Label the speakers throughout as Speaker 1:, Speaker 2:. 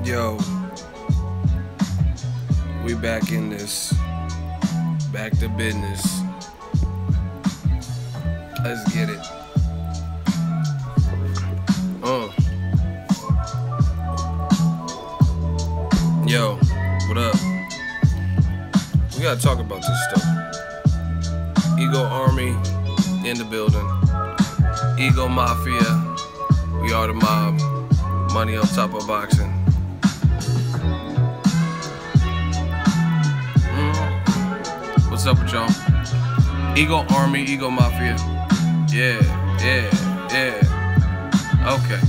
Speaker 1: Yo, we back in this, back to business. Let's get it. Yo, what up? We gotta talk about this stuff. Ego Army in the building. Ego Mafia. We are the mob. Money on top of boxing. What's up with y'all? Ego Army, Ego Mafia. Yeah. Okay.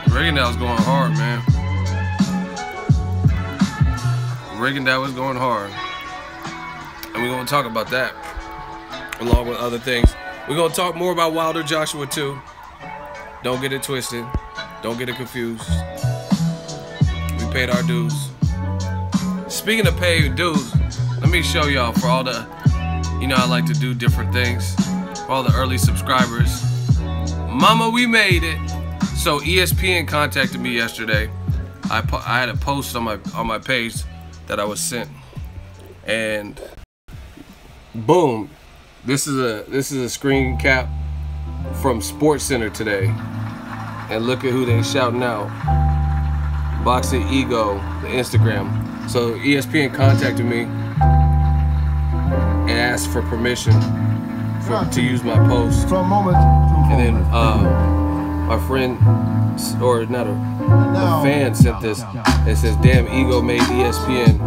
Speaker 1: Rigondeaux was going hard, man. Rigondeaux was going hard. And we're gonna talk about that along with other things. We're gonna talk more about Wilder Joshua too. Don't get it twisted. Don't get it confused. We paid our dues. Speaking of paid dues, let me show y'all for all the, I like to do different things. For all the early subscribers. Mama, we made it. So ESPN contacted me yesterday. I had a post on my page that I was sent, and boom, this is a screen cap from Sports Center today, and look at who they shouting out. Boxingego, the Instagram. So ESPN contacted me and asked for permission to use my post, and then my friend, or not a fan, sent this. It says, "Damn, Ego made ESPN."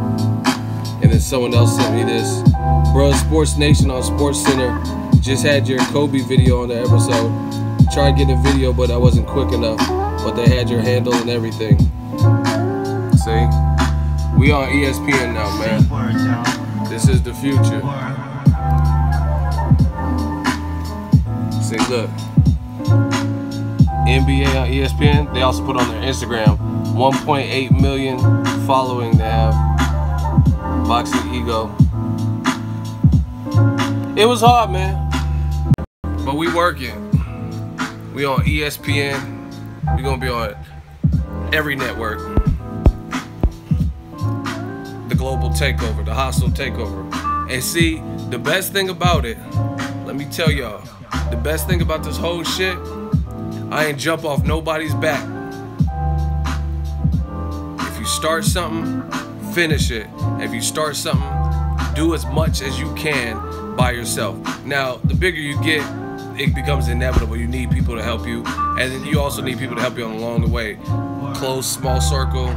Speaker 1: And then someone else sent me this. "Bro, Sports Nation on Sports Center just had your Kobe video on the episode. Tried getting a video, but I wasn't quick enough. But they had your handle and everything." See? We on ESPN now, man. This is the future. See, look. NBA on ESPN, they also put on their Instagram, 1.8 million following they have. Boxingego. It was hard, man. But we working. We on ESPN. We gonna be on every network. The global takeover, the hostile takeover. And see, the best thing about it, let me tell y'all, the best thing about this whole shit, I ain't jump off nobody's back. If you start something, finish it. If you start something, do as much as you can by yourself. Now, the bigger you get, it becomes inevitable. You need people to help you, and then you also need people to help you along the way. Close, small circle,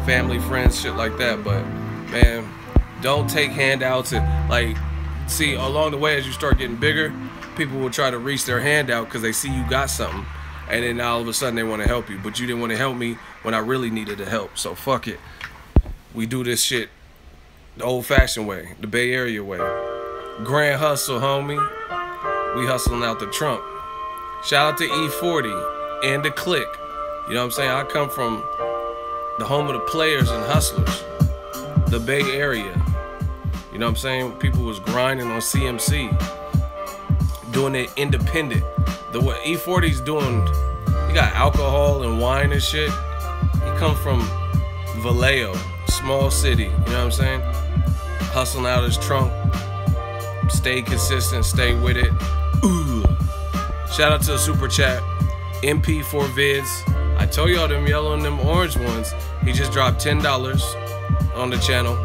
Speaker 1: family, friends, shit like that. But, man, don't take handouts and, see, along the way as you start getting bigger, people will try to reach their hand out because they see you got something. And then all of a sudden they want to help you. But you didn't want to help me when I really needed the help. So fuck it. We do this shit the old-fashioned way. The Bay Area way. Grand hustle, homie. We hustling out the trunk. Shout out to E40 and the Click. You know what I'm saying? I come from the home of the players and hustlers. The Bay Area. You know what I'm saying? People was grinding on CMC. Doing it independent. The what E40's doing, he got alcohol and wine and shit. He come from Vallejo, small city, you know what I'm saying? Hustling out his trunk, stay consistent, stay with it. Ooh. Shout out to the super chat, MP4 Vids. I told y'all them yellow and them orange ones. He just dropped $10 on the channel,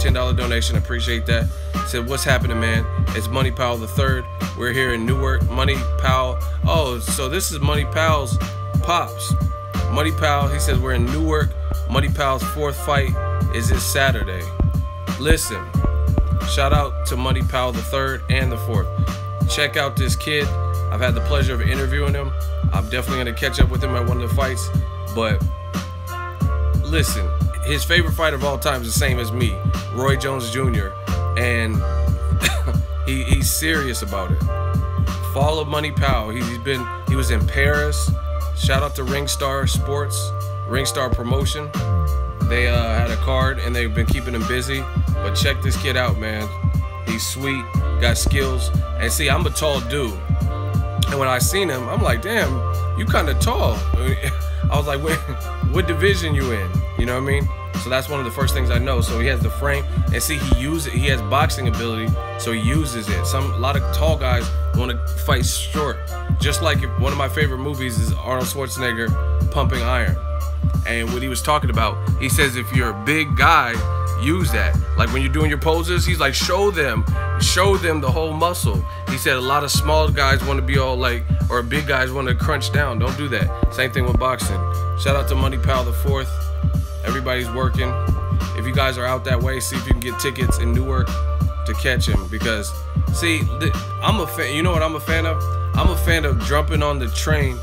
Speaker 1: $10 donation, appreciate that. Said, "What's happening, man? It's Money Powell the Third. We're here in Newark." Money Powell. Oh, so this is Money Powell's pops. Money Powell, he says, "We're in Newark. Money Powell's 4th fight is this Saturday." Listen, shout out to Money Powell the Third and the 4th. Check out this kid. I've had the pleasure of interviewing him. I'm definitely going to catch up with him at one of the fights. But listen, his favorite fighter of all time is the same as me, Roy Jones Jr. And he's serious about it. Follow Money Powell. He was in Paris. Shout out to Ringstar Sports, Ringstar Promotion. They had a card and they've been keeping him busy. But check this kid out, man. He's sweet, got skills. And see, I'm a tall dude. And when I seen him, I'm like, damn, you kind of tall. I was like, wait, what division you in? You know what I mean? So that's one of the first things I know. So he has the frame, and see, he has boxing ability, so he uses it. A lot of tall guys want to fight short. Just like one of my favorite movies is Arnold Schwarzenegger Pumping Iron. And what he was talking about, he says if you're a big guy, use that. Like when you're doing your poses, he's like, show them the whole muscle. He said a lot of small guys want to be all like, or big guys want to crunch down. Don't do that. Same thing with boxing. Shout out to Money Pal the 4th. Everybody's working. If you guys are out that way, see if you can get tickets in Newark to catch him. Because, see, I'm a fan. You know what I'm a fan of? I'm a fan of jumping on the train.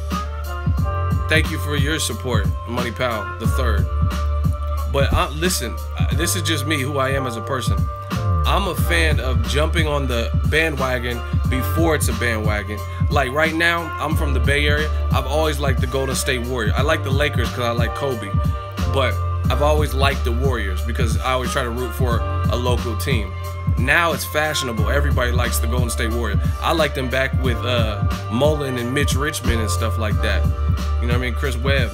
Speaker 1: Thank you for your support, Money Pal the 3rd. But listen, this is just me, who I am as a person. I'm a fan of jumping on the bandwagon before it's a bandwagon. Like right now, I'm from the Bay Area. I've always liked the Golden State Warriors. I like the Lakers because I like Kobe. But I've always liked the Warriors because I always try to root for a local team. Now it's fashionable. Everybody likes the Golden State Warriors. I liked them back with Mullen and Mitch Richmond and stuff like that. You know what I mean? Chris Webb.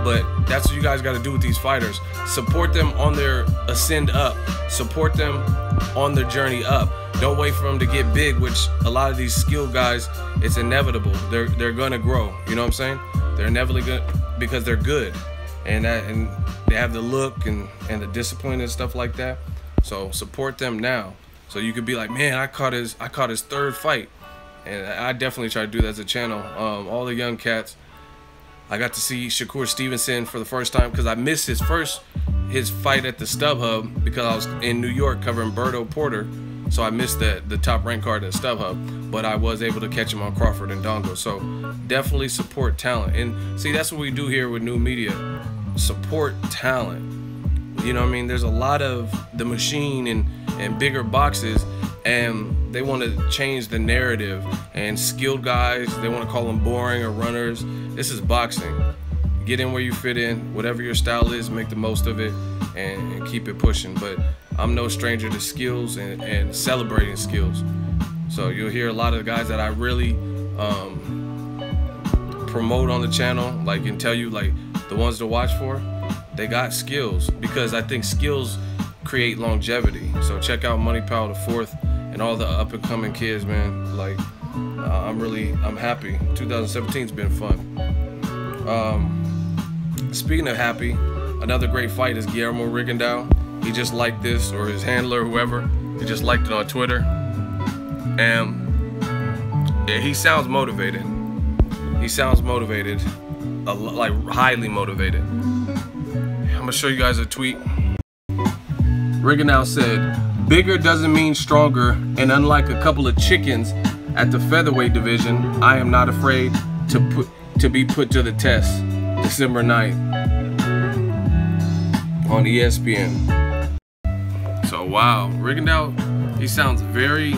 Speaker 1: But that's what you guys got to do with these fighters. Support them on their ascend up. Support them on their journey up. Don't wait for them to get big, which a lot of these skilled guys, it's inevitable. They're gonna grow. You know what I'm saying? They're inevitably good because they're good. And they have the look and the discipline and stuff like that. So support them now. So you could be like, man, I caught his 3rd fight. And I definitely try to do that as a channel. All the young cats. I got to see Shakur Stevenson for the first time because I missed his fight at the StubHub because I was in New York covering Berto Porter. So I missed the top ranked card at StubHub, but I was able to catch him on Crawford and Dongo. So definitely support talent. And see, that's what we do here with new media. Support talent. You know what I mean? There's a lot of the machine and bigger boxes, and they want to change the narrative. And skilled guys, they want to call them boring or runners. This is boxing. Get in where you fit in. Whatever your style is, make the most of it and keep it pushing. But I'm no stranger to skills and celebrating skills. So you'll hear a lot of the guys that I really promote on the channel, like, and tell you like the ones to watch for. They got skills because I think skills create longevity. So check out Money Pal the 4th and all the up and coming kids, man. Like I'm happy. 2017's been fun. Speaking of happy, another great fight is Guillermo Rigondeaux. He just liked this, or his handler, whoever. He just liked it on Twitter. And yeah, he sounds motivated. He sounds motivated, like highly motivated. I'm gonna show you guys a tweet. Rigondeaux said, "Bigger doesn't mean stronger, and unlike a couple of chickens at the featherweight division, I am not afraid to be put to the test." December 9th on ESPN. So wow, Rigondeaux, he sounds very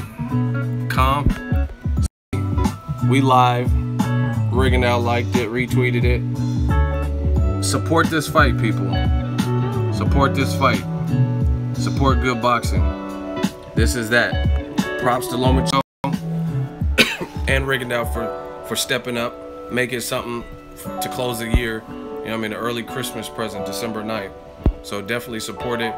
Speaker 1: calm. We live. Rigondeaux liked it, retweeted it. Support this fight, people. Support this fight. Support good boxing. This is that. Props to Lomachenko and Rigondeaux for stepping up, making something to close the year. You know what I mean? An early Christmas present, December 9th. So definitely support it.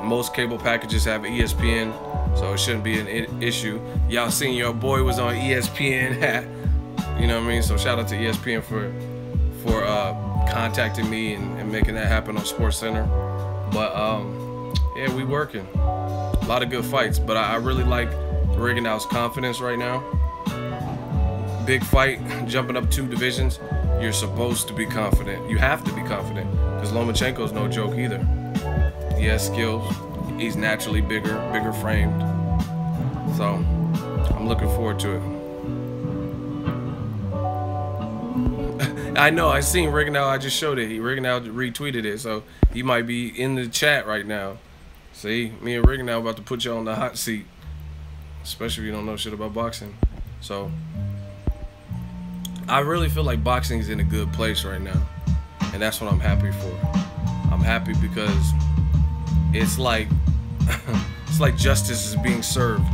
Speaker 1: Most cable packages have ESPN, so it shouldn't be an issue. Y'all seen your boy was on ESPN. You know what I mean? So shout out to ESPN for contacting me and making that happen on SportsCenter. But yeah, we working. A lot of good fights, but I really like Rigondeaux's confidence right now. Big fight, jumping up 2 divisions. You're supposed to be confident. You have to be confident because Lomachenko's no joke either. He has skills. He's naturally bigger framed. So I'm looking forward to it. I know, I seen Rigondeaux, I just showed it. Rigondeaux retweeted it, so he might be in the chat right now. See, me and Rigondeaux about to put you on the hot seat, especially if you don't know shit about boxing. So I really feel like boxing is in a good place right now, and that's what I'm happy for. I'm happy because it's like it's like justice is being served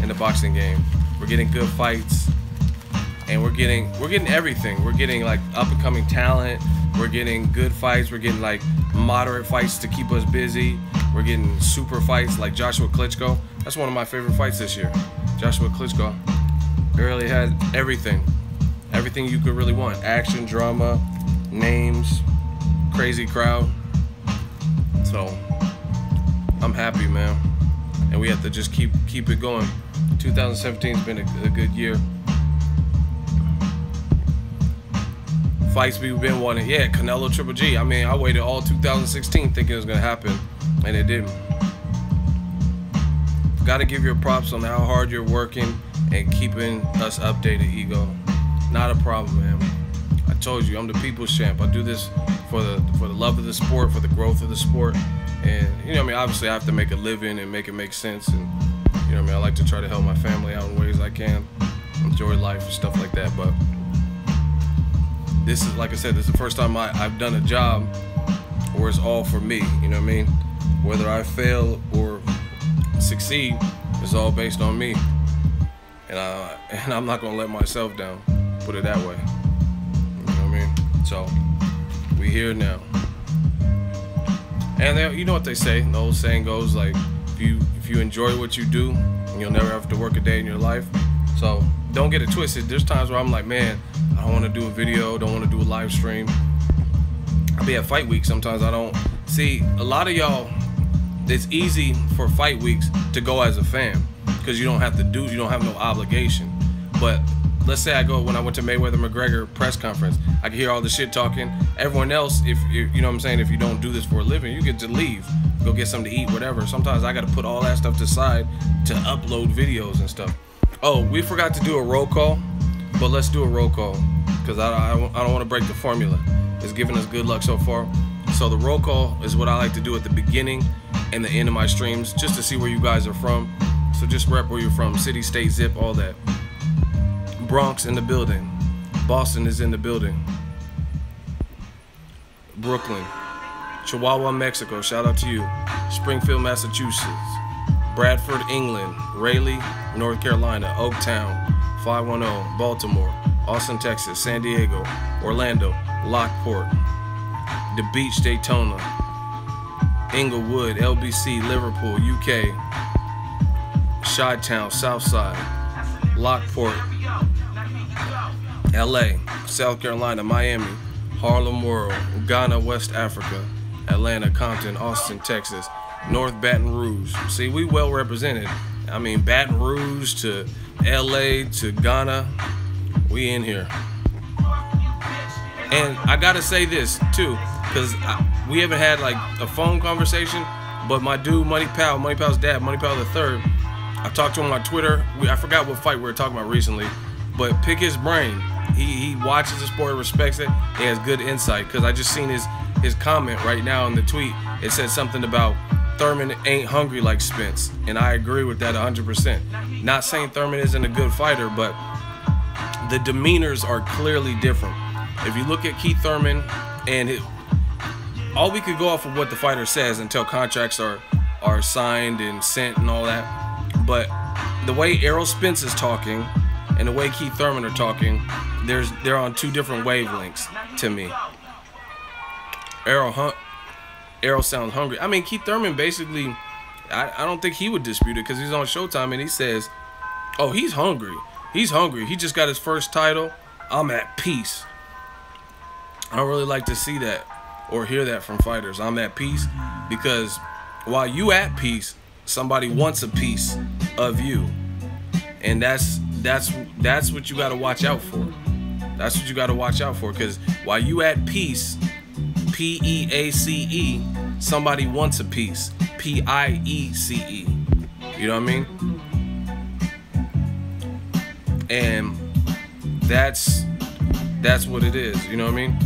Speaker 1: in the boxing game. We're getting good fights. and we're getting everything. We're getting like up and coming talent. We're getting good fights. We're getting like moderate fights to keep us busy. We're getting super fights like Joshua Klitschko. That's one of my favorite fights this year. Joshua Klitschko really had everything you could really want. Action, drama, names, crazy crowd. So I'm happy, man. And we have to just keep it going. 2017 has been a good year. Fights we've been wanting. Yeah, Canelo Triple G. I mean, I waited all 2016 thinking it was gonna happen, and it didn't. Gotta give your props on how hard you're working and keeping us updated, Ego. Not a problem, man. I told you, I'm the people's champ. I do this for the love of the sport, for the growth of the sport. And, you know what I mean, obviously I have to make a living and make it make sense. And, you know what I mean, I like to try to help my family out in ways I can, enjoy life and stuff like that. But this is, like I said, this is the first time I've done a job where it's all for me, you know what I mean? Whether I fail or succeed, it's all based on me. And I'm not gonna let myself down, put it that way. You know what I mean? So, we here now. And you know what they say, the old saying goes like, if you enjoy what you do, you'll never have to work a day in your life. So don't get it twisted. There's times where I'm like, man, I don't want to do a video, don't want to do a live stream. I'll be at fight week sometimes. I don't see a lot of y'all. It's easy for fight weeks to go as a fan because you don't have no obligation. But let's say I go when I went to Mayweather-McGregor press conference, I could hear all the shit talking. Everyone else, if you know what I'm saying, if you don't do this for a living, you get to leave, go get something to eat, whatever. Sometimes I got to put all that stuff to the side to upload videos and stuff. Oh, we forgot to do a roll call, but let's do a roll call because I don't want to break the formula. It's giving us good luck so far. So the roll call is what I like to do at the beginning and the end of my streams, just to see where you guys are from. So just rep where you're from, city, state, zip, all that. Bronx in the building. Boston is in the building. Brooklyn. Chihuahua, Mexico, shout out to you. Springfield, Massachusetts. Bradford, England. Raleigh, North Carolina. Oaktown, 510. Baltimore. Austin, Texas. San Diego. Orlando. Lockport. The Beach, Daytona. Inglewood, LBC, Liverpool, UK. Chi-Town, Southside. Lockport. LA, South Carolina, Miami, Harlem World, Ghana, West Africa, Atlanta, Compton, Austin, Texas, North Baton Rouge. See, we well represented. I mean, Baton Rouge to LA to Ghana, we in here. And I gotta say this too, because we haven't had like a phone conversation, but my dude, Money Pal's dad, Money Pal the Third, I talked to him on Twitter. I forgot what fight we were talking about recently, but pick his brain. He watches the sport, respects it, he has good insight. Because I just seen his comment right now in the tweet. It said something about Thurman ain't hungry like Spence, and I agree with that 100%. Not saying Thurman isn't a good fighter, but the demeanors are clearly different. If you look at Keith Thurman, and all we could go off of what the fighter says until contracts are signed and sent and all that. But the way Errol Spence is talking and the way Keith Thurman are talking, they're on two different wavelengths to me. Errol sounds hungry. I mean, Keith Thurman basically, I don't think he would dispute it because he's on Showtime and he says, oh, he's hungry. He's hungry. He just got his first title. I'm at peace. I don't really like to see that or hear that from fighters. I'm at peace because while you at peace, somebody wants a piece of you. And that's what you got to watch out for. That's what you got to watch out for, because while you at peace, P-E-A-C-E, somebody wants a piece, P-I-E-C-E. You know what I mean? And that's what it is. You know what I mean?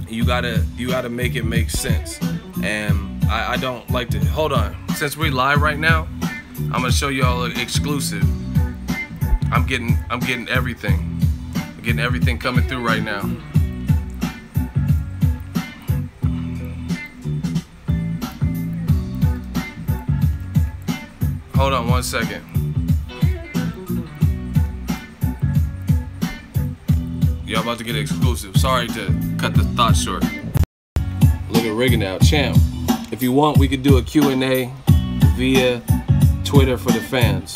Speaker 1: You gotta make it make sense. And I don't like to, hold on. Since we're live right now, I'm gonna show y'all an exclusive. I'm getting everything. I'm getting everything coming through right now. Hold on one second. y'all about to get an exclusive. Sorry to cut the thought short. Look at Rigondeaux, champ. If you want, we could do a Q&A via Twitter for the fans.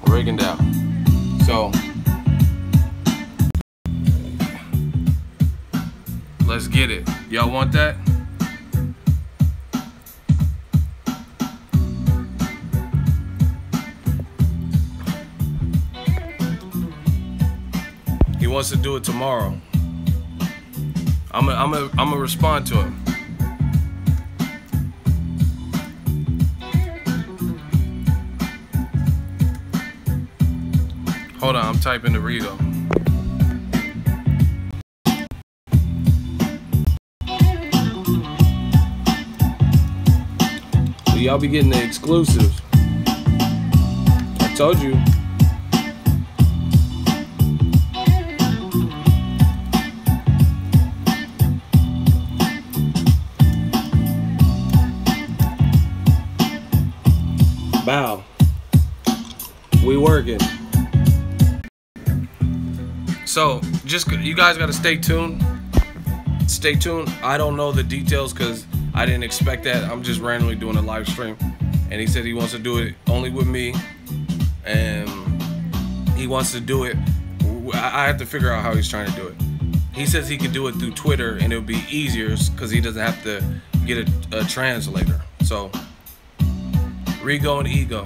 Speaker 1: Rigondeaux. So, let's get it. Y'all want that? He wants to do it tomorrow. I'm gonna respond to him. Hold on, I'm typing to Rigo. So y'all be getting the exclusives. I told you. Bow. We working. So just you guys gotta stay tuned. Stay tuned. I don't know the details because I didn't expect that. I'm just randomly doing a live stream, and he said he wants to do it only with me, and he wants to do it. I have to figure out how he's trying to do it. He says he could do it through Twitter, and it would be easier because he doesn't have to get a translator. So. Rigo and Ego,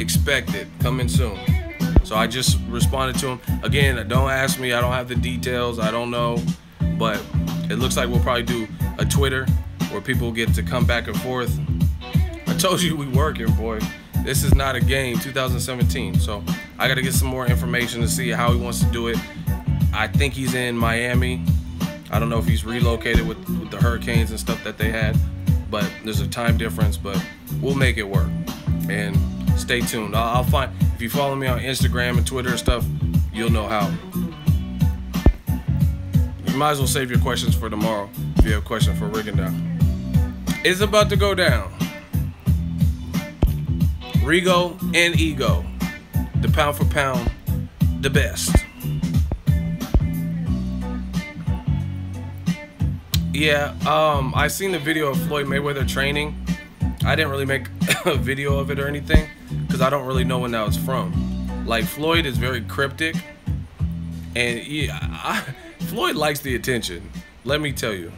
Speaker 1: expect it, coming soon. So I just responded to him. Again, don't ask me, I don't have the details, I don't know. But it looks like we'll probably do a Twitter where people get to come back and forth. I told you we working, boy. This is not a game, 2017. So I gotta get some more information to see how he wants to do it. I think he's in Miami. I don't know if he's relocated with the hurricanes and stuff that they had. But there's a time difference, but we'll make it work. And stay tuned. I'll find, if you follow me on Instagram and Twitter and stuff, you'll know how. You might as well save your questions for tomorrow if you have a question for Rigondeaux. It's about to go down. Rigo and Ego, the pound for pound, the best. Yeah, I seen the video of Floyd Mayweather training. I didn't really make a video of it or anything because I don't really know when that was from. Like, Floyd is very cryptic, and yeah, Floyd likes the attention. Let me tell you,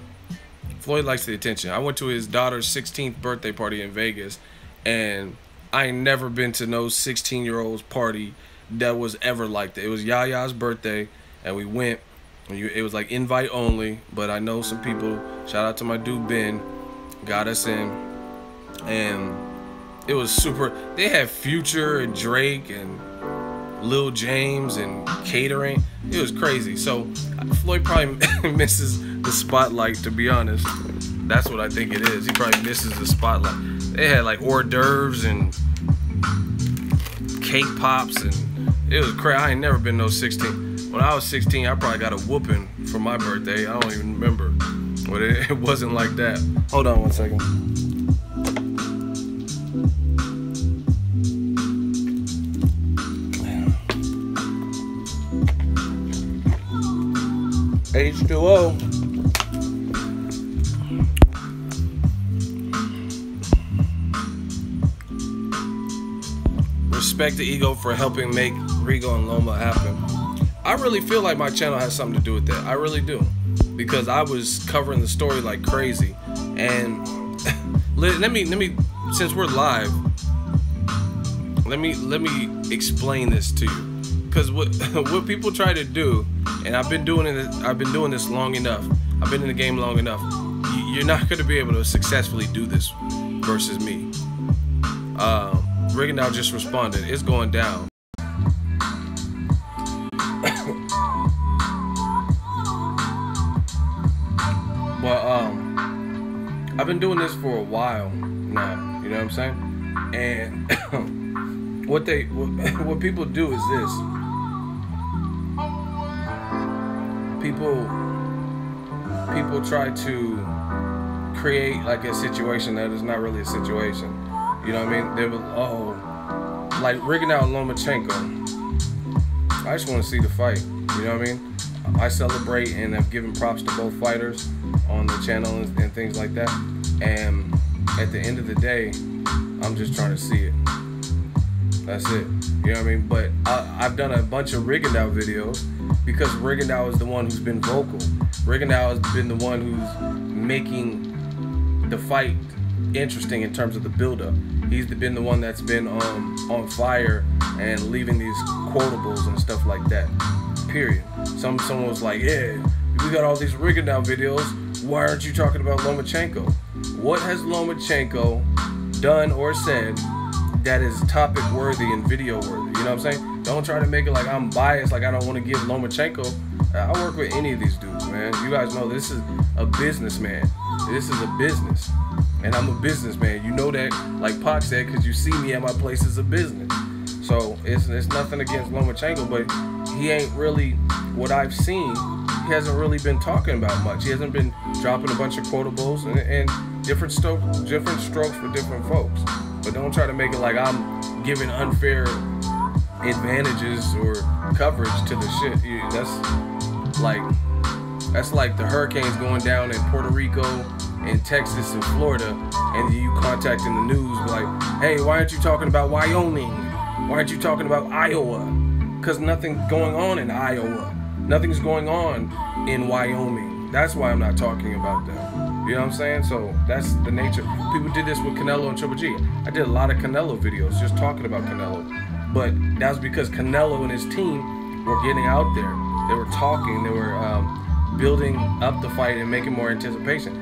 Speaker 1: Floyd likes the attention. I went to his daughter's 16th birthday party in Vegas, and I ain't never been to no 16-year-old's party that was ever like that. It was Yaya's birthday, and we went. It was like invite only, but I know some people, shout out to my dude Ben, got us in, and it was super. They had Future and Drake and Lil James and catering. It was crazy. So Floyd probably misses the spotlight, to be honest. That's what I think it is. He probably misses the spotlight. They had like hors d'oeuvres and cake pops, and it was crazy. I ain't never been no 16. When I was 16, I probably got a whooping for my birthday. I don't even remember. But it wasn't like that. Hold on one second. H2O. Respect the Ego for helping make Rigo and Loma happen. I really feel like my channel has something to do with that. I really do. Because I was covering the story like crazy. And let me since we're live, let me explain this to you. Because what people try to do, and I've been doing this long enough. I've been in the game long enough. You're not going to be able to successfully do this versus me. Rigondeaux just responded. It's going down. Well, I've been doing this for a while now. You know what I'm saying? And what people do is this. People try to create like a situation that is not really a situation. You know what I mean? They will, like Rigondeaux and Lomachenko. I just want to see the fight. You know what I mean? I celebrate and have given props to both fighters on the channel and things like that. And at the end of the day, I'm just trying to see it. That's it. You know what I mean? But I've done a bunch of Rigondeaux videos because Rigondeaux is the one who's been vocal. Rigondeaux has been the one who's making the fight interesting in terms of the build-up. He's been the one that's been on fire and leaving these quotables and stuff like that. Period. Someone was like, yeah, we got all these Rigondeaux videos. Why aren't you talking about Lomachenko? What has Lomachenko done or said that is topic worthy and video worthy? You know what I'm saying? Don't try to make it like I'm biased, like I don't want to give Lomachenko. I work with any of these dudes, man. You guys know this is a businessman. This is a business. And I'm a businessman. You know that, like Pac said, because you see me at my place as a business. So it's nothing against Lomachenko, but he ain't really, what I've seen, he hasn't really been talking about much. He hasn't been dropping a bunch of quotables and different strokes for different folks. But don't try to make it like I'm giving unfair advantages or coverage to the shit. That's like the hurricanes going down in Puerto Rico and Texas and Florida, and you contacting the news like, hey, why aren't you talking about Wyoming? Why aren't you talking about Iowa? Because nothing's going on in Iowa. Nothing's going on in Wyoming. That's why I'm not talking about them. You know what I'm saying? So that's the nature. People did this with Canelo and Triple G. I did a lot of Canelo videos just talking about Canelo. But that was because Canelo and his team were getting out there. They were talking. They were building up the fight and making more anticipation.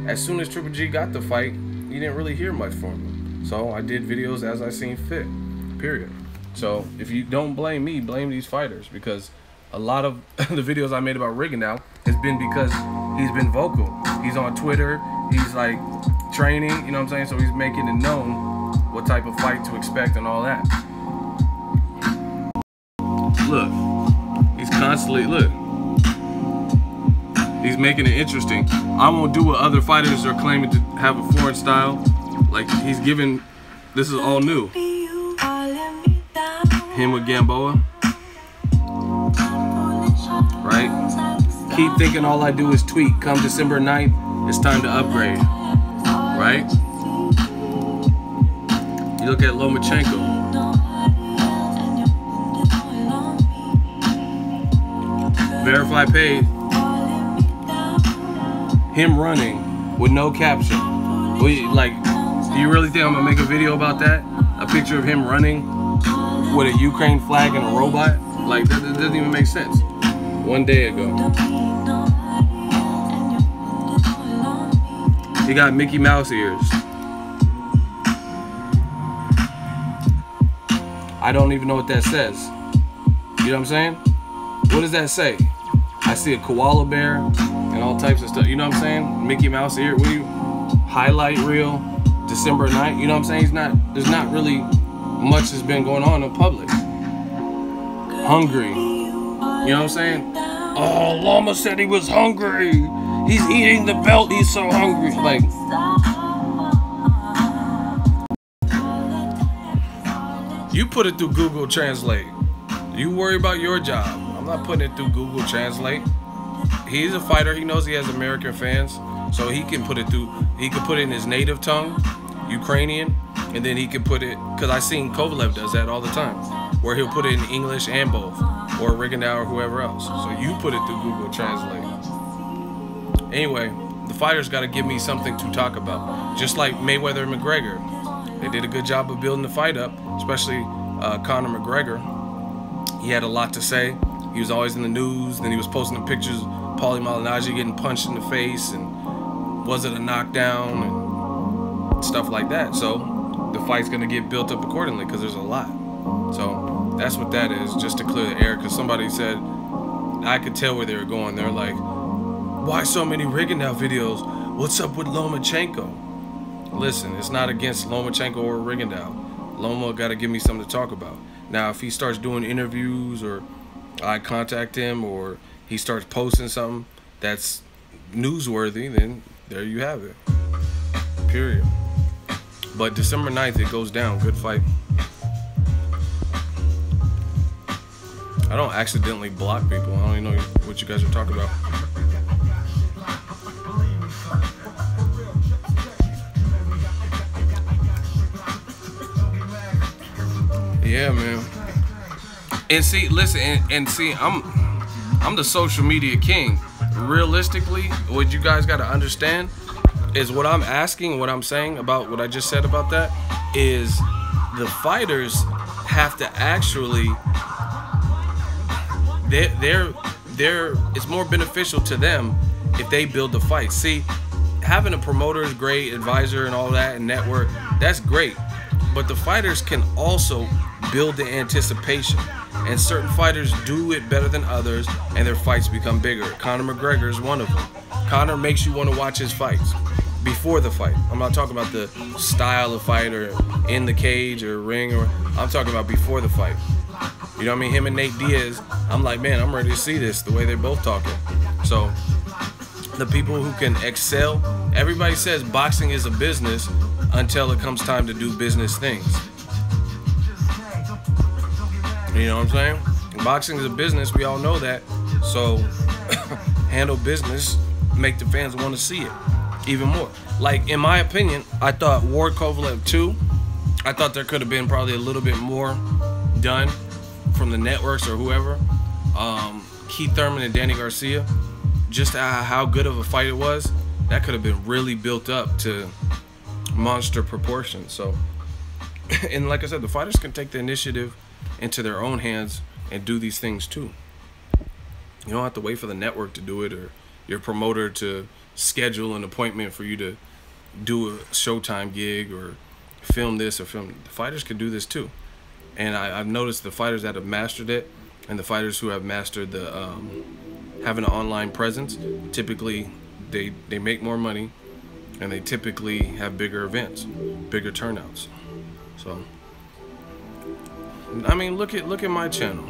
Speaker 1: As soon as Triple G got the fight, you didn't really hear much from him. So I did videos as I seen fit. Period. So if you don't blame me, blame these fighters, because a lot of the videos I made about Rigondeaux has been because he's been vocal. He's on Twitter. He's like training. You know what I'm saying? So he's making it known what type of fight to expect and all that. Look, he's constantly he's making it interesting. I won't do what other fighters are claiming to have a foreign style. Like he's giving, this is all new. Him with Gamboa, right? Keep thinking all I do is tweak. Come December 9th, it's time to upgrade, right? You look at Lomachenko. Verify paid. Him running with no caption. Like, do you really think I'm gonna make a video about that? A picture of him running with a Ukraine flag and a robot? Like, that doesn't even make sense. One day ago. He got Mickey Mouse ears. I don't even know what that says. You know what I'm saying? What does that say? I see a koala bear and all types of stuff. You know what I'm saying? Mickey Mouse ear. What do you highlight reel? December 9th. You know what I'm saying? There's not really much that's been going on in public. Hungry. You know what I'm saying? Oh, Llama said he was hungry. He's eating the belt. He's so hungry. Like, you put it through Google Translate. You worry about your job. I'm not putting it through Google Translate. He's a fighter. He knows he has American fans, so he can put it through. He can put it in his native tongue, Ukrainian, and then he can put it, because I seen Kovalev does that all the time, where he'll put it in English and both, or Rigondeaux or whoever else. So you put it through Google Translate. Anyway, the fighters got to give me something to talk about. Just like Mayweather and McGregor. They did a good job of building the fight up, especially Conor McGregor. He had a lot to say. He was always in the news. Then he was posting the pictures of Paulie Malignaggi getting punched in the face, and was it a knockdown and stuff like that. So the fight's going to get built up accordingly because there's a lot. So that's what that is, just to clear the air, because somebody said, I could tell where they were going. They're like, why so many Rigondeaux videos? What's up with Lomachenko? Listen, it's not against Lomachenko or Rigondeaux. Loma got to give me something to talk about. Now, if he starts doing interviews, or I contact him, or he starts posting something that's newsworthy, then there you have it. Period. But December 9th, it goes down. Good fight. I I don't accidentally block people. I don't even know what you guys are talking about. Yeah, man. And see, listen, and see, I'm the social media king. Realistically, what you guys got to understand is what I'm asking, what I'm saying about what I just said about that is the fighters have to actually, it's more beneficial to them if they build the fight. See, having a promoter is great, advisor and all that, and network, that's great. But the fighters can also build the anticipation. And certain fighters do it better than others, and their fights become bigger. Conor McGregor is one of them. Conor makes you want to watch his fights before the fight. I'm not talking about the style of fight or in the cage or ring, or I'm talking about before the fight. You know what I mean? Him and Nate Diaz, I'm like, man, I'm ready to see this, the way they're both talking. So the people who can excel, everybody says boxing is a business until it comes time to do business things. You know what I'm saying? Boxing is a business, we all know that. So handle business, make the fans want to see it even more. Like, in my opinion, I thought Ward Kovalev 2, I thought there could have been probably a little bit more done from the networks or whoever. Keith Thurman and Danny Garcia, just how good of a fight it was, that could have been really built up to monster proportions. So, and like I said, the fighters can take the initiative into their own hands and do these things too. You don't have to wait for the network to do it or your promoter to schedule an appointment for you to do a Showtime gig or film this or film. The fighters can do this too. And I've noticed the fighters that have mastered it and the fighters who have mastered the having an online presence, typically they make more money and they typically have bigger events, bigger turnouts. So I mean, look at my channel.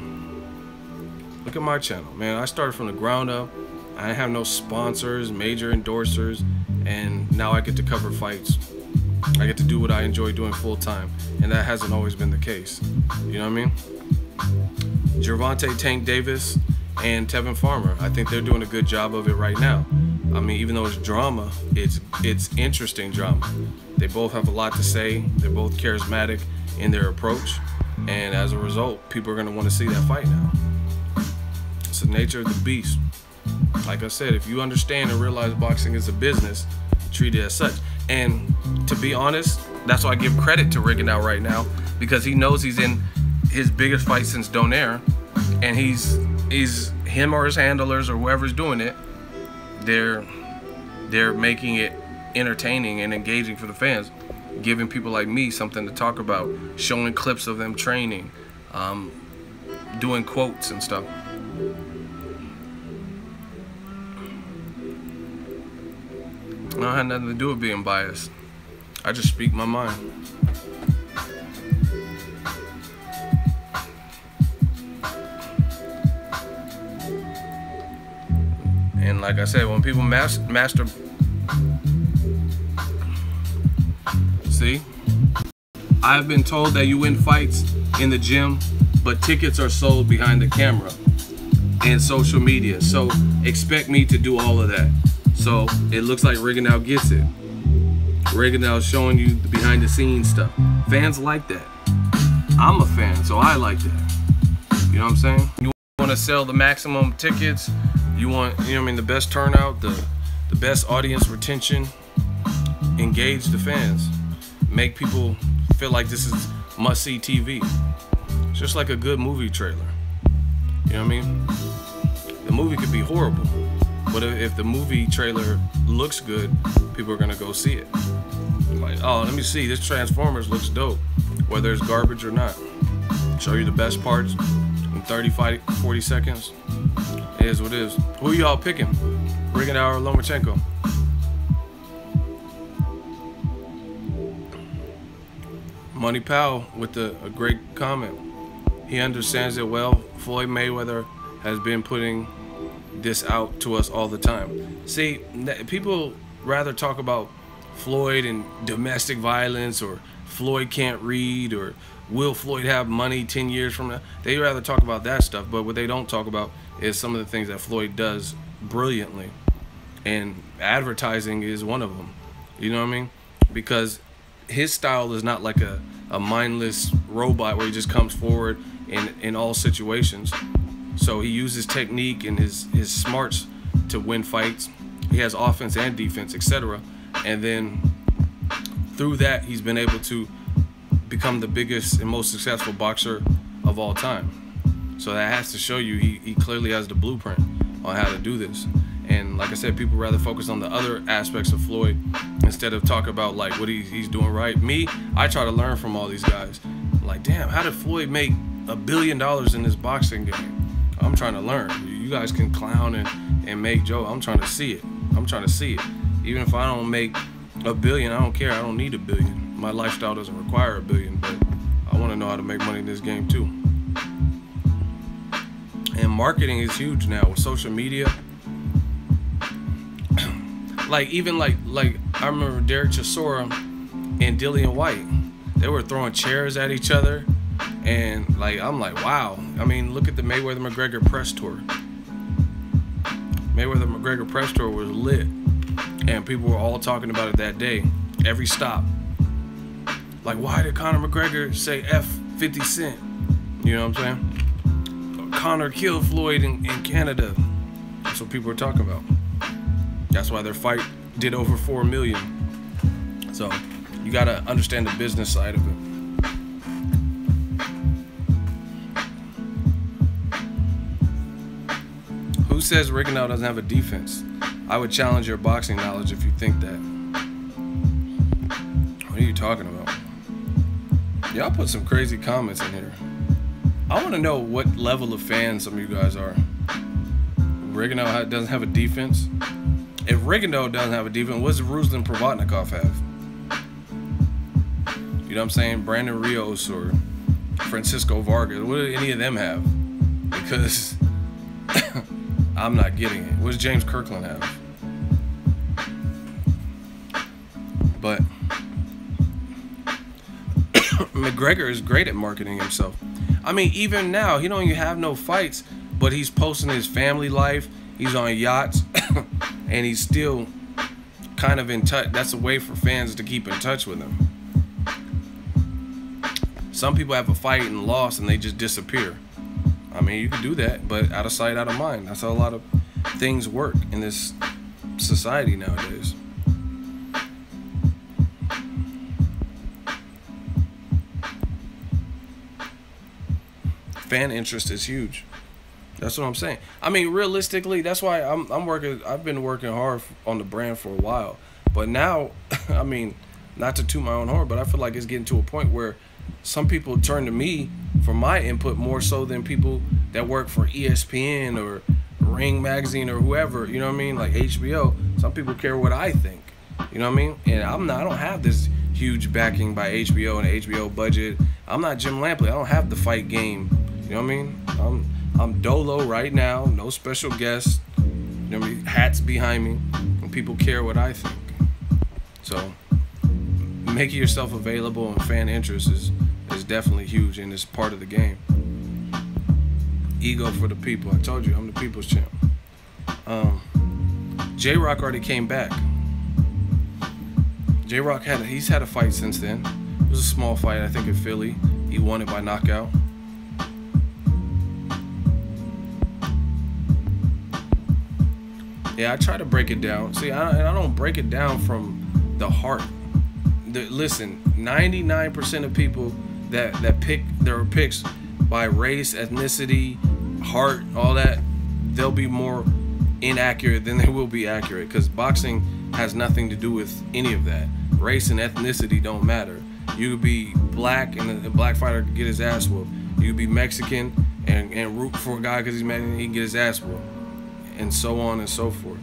Speaker 1: Look at my channel, man. I started from the ground up. I have no sponsors, major endorsers, and now I get to cover fights. I get to do what I enjoy doing full time, and that hasn't always been the case. You know what I mean? Gervonta Tank Davis and Tevin Farmer, I think they're doing a good job of it right now. I mean, even though it's drama, it's interesting drama. They both have a lot to say. They're both charismatic in their approach. And as a result, people are going to want to see that fight now. It's the nature of the beast. Like I said, if you understand and realize boxing is a business, treat it as such. And to be honest, that's why I give credit to Rigondeaux right now, because he knows he's in his biggest fight since Donaire, and he's him or his handlers or whoever's doing it, they're making it entertaining and engaging for the fans, giving people like me something to talk about, showing clips of them training, doing quotes and stuff. I don't have nothing to do with being biased. I just speak my mind. And like I said, when people master, see, I've been told that you win fights in the gym, but tickets are sold behind the camera and social media. So expect me to do all of that. So it looks like Rigondeaux gets it. Rigondeaux showing you the behind the scenes stuff. Fans like that. I'm a fan, so I like that. You know what I'm saying? You want to sell the maximum tickets. You want, you know what I mean, the best turnout, the best audience retention. Engage the fans. Make people feel like this is must-see TV. It's just like a good movie trailer. You know what I mean? The movie could be horrible, but if the movie trailer looks good, people are gonna go see it. Like, oh, let me see, this Transformers looks dope, whether it's garbage or not. Show you the best parts in 40 seconds. It is what it is. Who y'all picking? Rigondeaux or Lomachenko? Money Powell with a great comment. He understands it well. Floyd Mayweather has been putting this out to us all the time. See, people rather talk about Floyd and domestic violence or Floyd can't read, or will Floyd have money 10 years from now. They rather talk about that stuff, but what they don't talk about is some of the things that Floyd does brilliantly, and advertising is one of them. You know what I mean? Because his style is not like a mindless robot where he just comes forward in all situations. So he uses technique and his smarts to win fights. He has offense and defense, etc. And then through that, he's been able to become the biggest and most successful boxer of all time. So that has to show you he clearly has the blueprint on how to do this. And like I said, people rather focus on the other aspects of Floyd instead of talk about like what he's doing right. Me, I try to learn from all these guys. Like, damn, how did Floyd make $1 billion in this boxing game? I'm trying to learn. You guys can clown and make jokes. I'm trying to see it. I'm trying to see it. Even if I don't make $1 billion, I don't care. I don't need $1 billion. My lifestyle doesn't require $1 billion, but I want to know how to make money in this game too. And marketing is huge now with social media. Like even like I remember Derek Chisora and Dillian White. They were throwing chairs at each other, and like I'm like, wow. I mean, look at the Mayweather-McGregor press tour. Mayweather-McGregor press tour was lit, and people were all talking about it that day. Every stop. Like, why did Conor McGregor say F 50 Cent? You know what I'm saying? Conor killed Floyd in Canada. That's what people were talking about. That's why their fight did over 4 million. So you gotta understand the business side of it. Who says Rigondeaux doesn't have a defense? I would challenge your boxing knowledge if you think that. What are you talking about? Y'all put some crazy comments in here. I want to know what level of fans some of you guys are. Rigondeaux doesn't have a defense. If Rigondeaux doesn't have a defense, what does Ruslan Provodnikov have? You know what I'm saying? Brandon Rios or Francisco Vargas. What do any of them have? Because I'm not getting it. What does James Kirkland have? But McGregor is great at marketing himself. I mean, even now, he don't even have no fights, but he's posting his family life. He's on yachts, and he's still kind of in touch. That's a way for fans to keep in touch with him. Some people have a fight and lost, and they just disappear. I mean, you can do that, but out of sight, out of mind. That's how a lot of things work in this society nowadays. Fan interest is huge. That's what I'm saying. I mean, realistically, that's why I've been working hard on the brand for a while. But now, I mean, not to toot my own horn, but I feel like it's getting to a point where some people turn to me for my input more so than people that work for ESPN or Ring Magazine or whoever, you know what I mean? Like HBO. Some people care what I think, you know what I mean? And I don't have this huge backing by HBO and HBO budget. I'm not Jim Lampley. I don't have the fight game, you know what I mean? I'm Dolo right now, no special guests, you know what I mean? Hats behind me, and people care what I think. So making yourself available and fan interest is definitely huge in this part of the game. Ego for the people. I told you, I'm the people's champ. J-Rock already came back. J-Rock he's had a fight since then. It was a small fight, I think, in Philly. He won it by knockout. Yeah, I try to break it down. See, I don't break it down from the heart. Listen, 99% of people that pick their picks by race, ethnicity, heart, all that, they'll be more inaccurate than they will be accurate, because boxing has nothing to do with any of that. Race and ethnicity don't matter. You could be black and the black fighter could get his ass whooped. You could be Mexican and root for a guy because he's Mexican and he can get his ass whooped. And so on and so forth.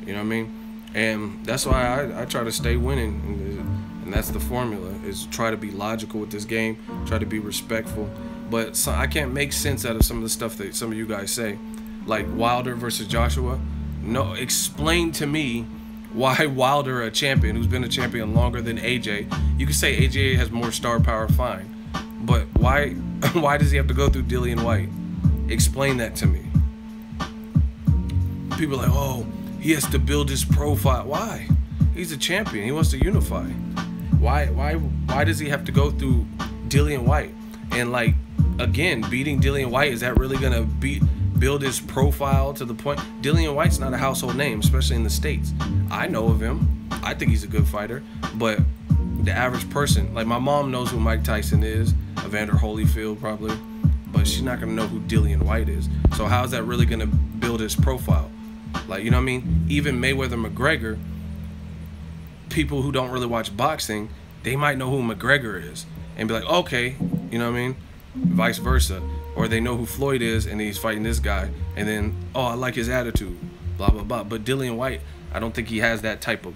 Speaker 1: You know what I mean? And that's why I try to stay winning. And that's the formula, is try to be logical with this game, try to be respectful. But I can't make sense out of some of the stuff that some of you guys say. Like Wilder versus Joshua. No, explain to me Why Wilder a champion who's been a champion longer than AJ? You could say AJ has more star power, fine. But why does he have to go through Dillian White? Explain that to me. People are like, oh, he has to build his profile. Why? He's a champion. He wants to unify. Why does he have to go through Dillian White? And like, again, beating Dillian White, is that really gonna build his profile to the point? Dillian White's not a household name, especially in the States. I know of him. I think he's a good fighter, but the average person, like my mom knows who Mike Tyson is, Evander Holyfield probably, but she's not gonna know who Dillian White is. So how's that really gonna build his profile? Like, you know what I mean? Even Mayweather McGregor, people who don't really watch boxing, they might know who McGregor is and be like, okay, you know what I mean? Vice versa. Or they know who Floyd is and he's fighting this guy, and then, oh, I like his attitude, blah, blah, blah. But Dillian White, I don't think he has that type of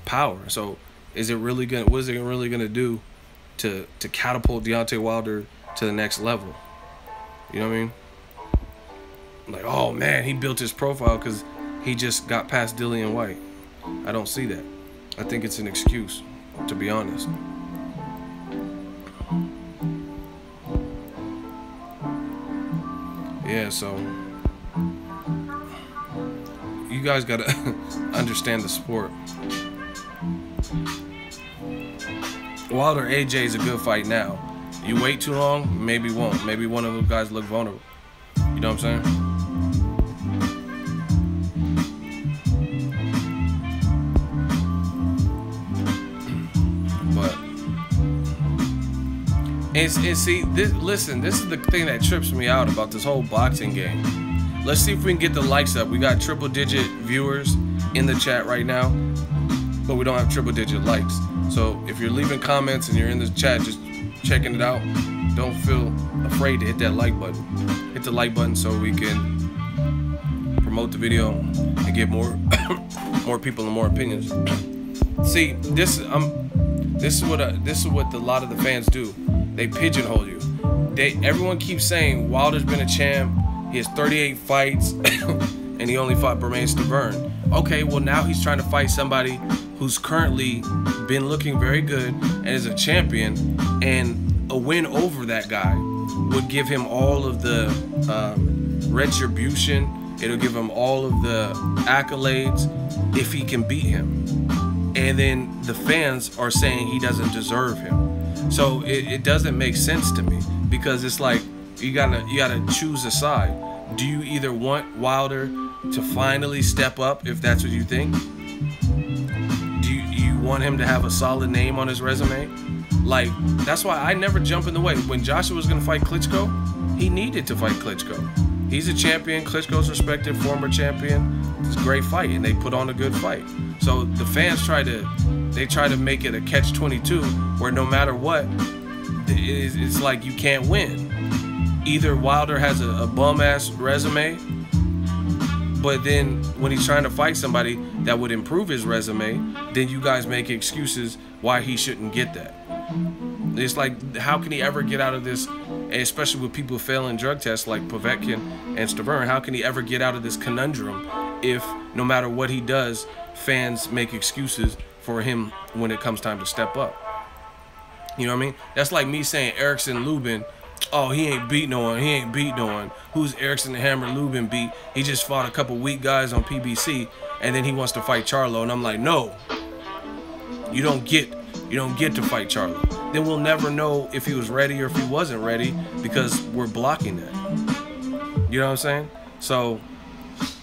Speaker 1: power. So what is it really gonna do to catapult Deontay Wilder to the next level? You know what I mean? Like, oh man, he built his profile because he just got past Dillian White. I don't see that. I think it's an excuse, to be honest. Yeah, so you guys gotta understand the sport. Wilder AJ is a good fight now. You wait too long, maybe won't. Maybe one of those guys look vulnerable. You know what I'm saying? And see, listen, this is the thing that trips me out about this whole boxing game. Let's see if we can get the likes up. We got triple-digit viewers in the chat right now, but we don't have triple-digit likes. So if you're leaving comments and you're in the chat just checking it out, don't feel afraid to hit that like button. Hit the like button so we can promote the video and get more more people and more opinions. See, this is what a lot of the fans do. They pigeonhole you. Everyone keeps saying Wilder's been a champ. He has 38 fights, and he only fought Bermane Stiverne. Okay, well now he's trying to fight somebody who's currently been looking very good and is a champion, and a win over that guy would give him all of the retribution. It'll give him all of the accolades if he can beat him. And then the fans are saying he doesn't deserve him. So it doesn't make sense to me, because it's like you gotta choose a side. Do you either want Wilder to finally step up, if that's what you think? Do you want him to have a solid name on his resume? Like, that's why I never jump in the way. When Joshua was gonna fight Klitschko, he needed to fight Klitschko. He's a champion. Klitschko's respected, former champion. It's a great fight, and they put on a good fight. So the fans try to make it a catch-22, where no matter what, it's like you can't win. Either Wilder has a bum-ass resume, but then when he's trying to fight somebody that would improve his resume, then you guys make excuses why he shouldn't get that. It's like, how can he ever get out of this, especially with people failing drug tests like Povetkin and Stiverne, how can he ever get out of this conundrum if no matter what he does, fans make excuses for him when it comes time to step up? You know what I mean? That's like me saying Erickson Lubin, oh, he ain't beat no one. Who's Erickson the Hammer Lubin beat? He just fought a couple weak guys on PBC, and then he wants to fight Charlo. And I'm like, no, you don't get to fight Charlo. Then we'll never know if he was ready or if he wasn't ready, because we're blocking that. You know what I'm saying? So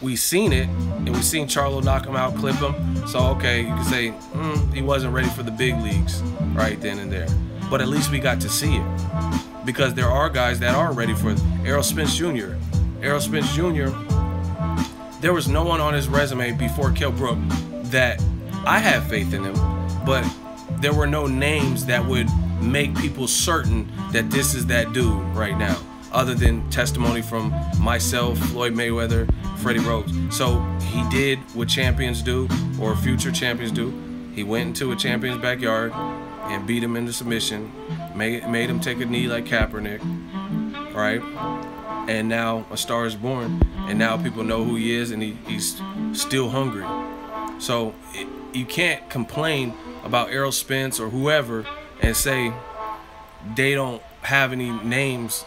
Speaker 1: we seen it, and we seen Charlo knock him out, clip him. So okay, you can say he wasn't ready for the big leagues right then and there. But at least we got to see it, because there are guys that are ready for it. Errol Spence Jr. There was no one on his resume before Kell Brook that I have faith in him, but there were no names that would make people certain that this is that dude right now, other than testimony from myself, Floyd Mayweather, Freddie Rhodes. So he did what champions do, or future champions do. He went into a champion's backyard and beat him into submission, made him take a knee like Kaepernick, right? And now a star is born, and now people know who he is, and he's still hungry. So you can't complain about Errol Spence or whoever and say they don't have any names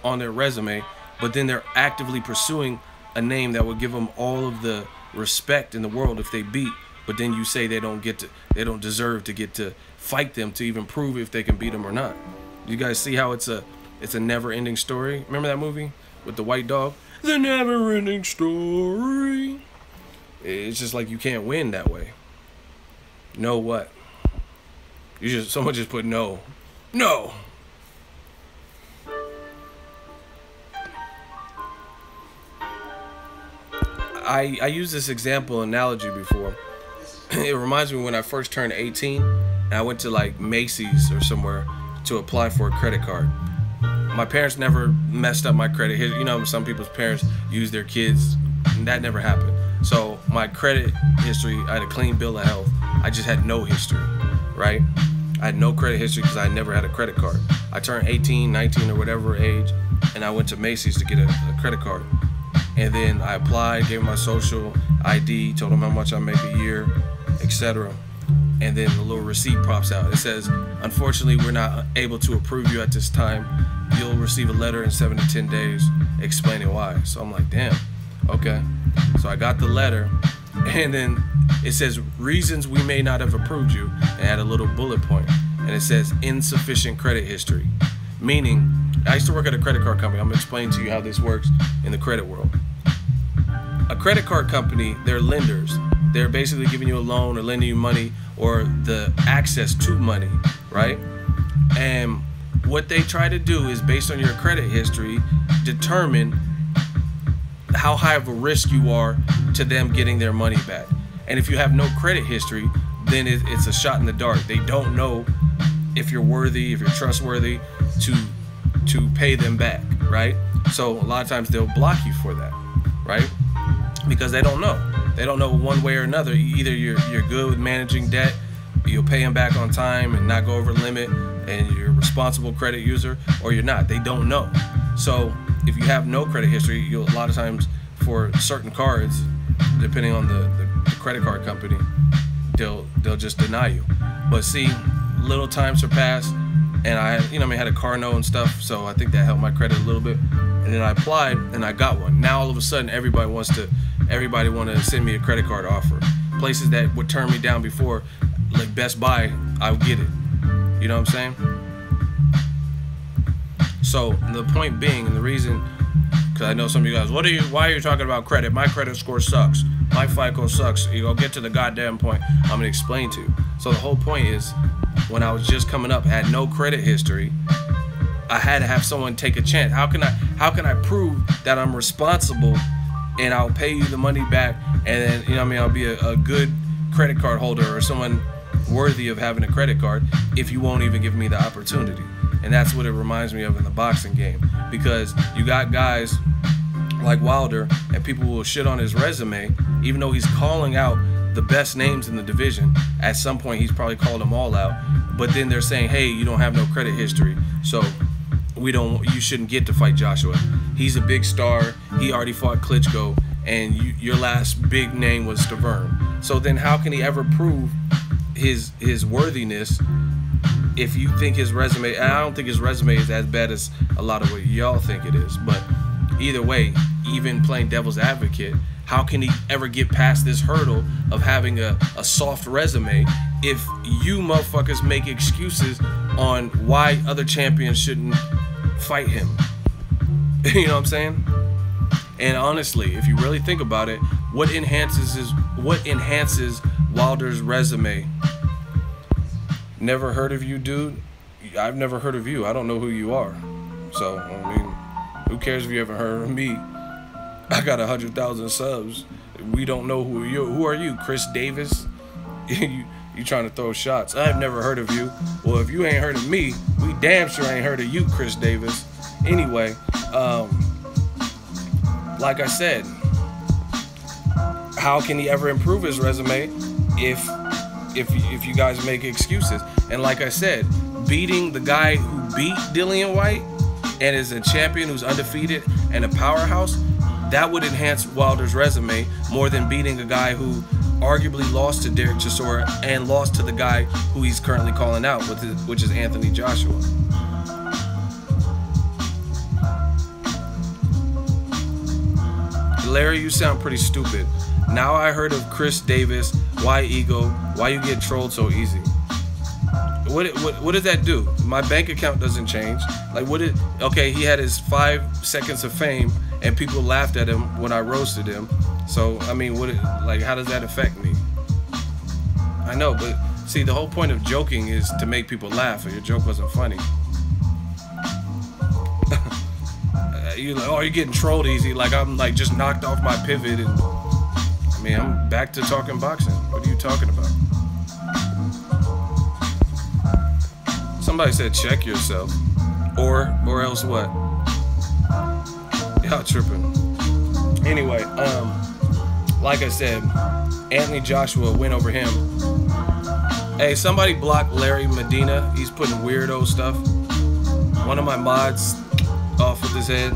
Speaker 1: on their resume, but then they're actively pursuing a name that would give them all of the respect in the world if they beat. But then you say they don't deserve to get to fight them to even prove if they can beat them or not. You guys see how it's a never-ending story? Remember that movie with the white dog? The never-ending story. It's just like you can't win that way. No what? Someone just put no. No. I used this example analogy before. It reminds me when I first turned 18 and I went to like Macy's or somewhere to apply for a credit card. My parents never messed up my credit. You know, some people's parents use their kids. And that never happened. So my credit history, I had a clean bill of health. I just had no history, right? I had no credit history because I never had a credit card. I turned 18, 19 or whatever age, and I went to Macy's to get a credit card. And then I applied, gave my social ID, told them how much I make a year, etc. And then the little receipt pops out. It says, unfortunately, we're not able to approve you at this time. You'll receive a letter in 7 to 10 days explaining why. So I'm like, damn, okay. So I got the letter, and then it says, reasons we may not have approved you, and had a little bullet point. And it says, insufficient credit history. Meaning, I used to work at a credit card company. I'm going to explain to you how this works in the credit world. A credit card company, they're lenders. They're basically giving you a loan or lending you money or the access to money, right? And what they try to do is, based on your credit history, determine how high of a risk you are to them getting their money back. And if you have no credit history, then it's a shot in the dark. They don't know if you're worthy, if you're trustworthy to pay them back, right? So a lot of times they'll block you for that, right? Because they don't know. They don't know one way or another. Either you're good with managing debt, you'll pay them back on time and not go over limit, and you're a responsible credit user, or you're not. They don't know. So if you have no credit history, you'll a lot of times for certain cards, depending on the credit card company, they'll just deny you. But see, little time surpassed, and I had a car note and stuff, so I think that helped my credit a little bit. And then I applied and I got one. Now all of a sudden everybody want to send me a credit card offer. Places that would turn me down before, like Best Buy, I would get it. You know what I'm saying? So the point being, and the reason, because I know some of you guys, why are you talking about credit? My credit score sucks. My FICO sucks. You'll get to the goddamn point I'm gonna explain to you. So the whole point is, when I was just coming up, had no credit history, I had to have someone take a chance. How can I prove that I'm responsible and I'll pay you the money back, and then I'll be a good credit card holder or someone worthy of having a credit card if you won't even give me the opportunity? And that's what it reminds me of in the boxing game, because you got guys like Wilder, and people will shit on his resume, even though he's calling out the best names in the division. At some point, he's probably called them all out. But then they're saying, hey, you don't have no credit history, so you shouldn't get to fight Joshua. He's a big star. He already fought Klitschko, and your last big name was Tevin. So then how can he ever prove his worthiness if you think his resume, and I don't think his resume is as bad as a lot of what y'all think it is, but either way, even playing devil's advocate, how can he ever get past this hurdle of having a soft resume if you motherfuckers make excuses on why other champions shouldn't fight him? You know what I'm saying? And honestly, if you really think about it, what enhances Wilder's resume? Never heard of you, dude? I've never heard of you. I don't know who you are. So, I mean, who cares if you ever heard of me? I got 100,000 subs. We don't know who you. Who are you, Chris Davis? you trying to throw shots? I've never heard of you. Well, if you ain't heard of me, we damn sure ain't heard of you, Chris Davis. Anyway, like I said, how can he ever improve his resume if you guys make excuses? And like I said, beating the guy who beat Dillian White and is a champion who's undefeated and a powerhouse, that would enhance Wilder's resume more than beating a guy who arguably lost to Derek Chisora and lost to the guy who he's currently calling out, which is Anthony Joshua. Larry, you sound pretty stupid. Now I heard of Chris Davis. Why ego? Why you get trolled so easy? What does that do? My bank account doesn't change. Like, okay, he had his 5 seconds of fame and people laughed at him when I roasted him. So, I mean, how does that affect me? I know, but see, the whole point of joking is to make people laugh, or your joke wasn't funny. You're like, oh, you're getting trolled easy. Like, I'm like just knocked off my pivot, and I mean, I'm back to talking boxing. What are you talking about? Somebody said check yourself, or else what? Y'all tripping. Anyway, like I said, Anthony Joshua went over him. Hey, somebody block Larry Medina. He's putting weirdo stuff. One of my mods off with his head.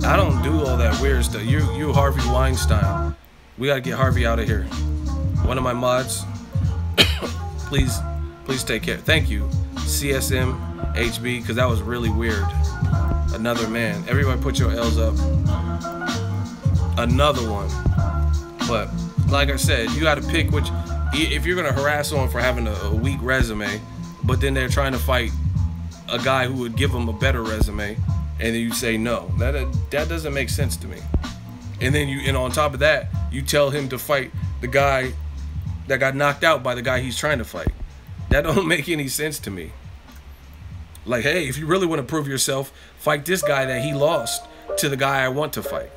Speaker 1: I don't do all that weird stuff. You Harvey Weinstein. We gotta get Harvey out of here. One of my mods. Please take care. Thank you, CSM HB, because that was really weird. Another man. Everybody put your L's up. Another one. But like I said, you got to pick which. If you're gonna harass someone for having a weak resume, but then they're trying to fight a guy who would give them a better resume, and then you say no, that doesn't make sense to me. And then on top of that, you tell him to fight the guy that got knocked out by the guy he's trying to fight. That don't make any sense to me. Like, hey, if you really want to prove yourself, fight this guy that he lost to the guy I want to fight.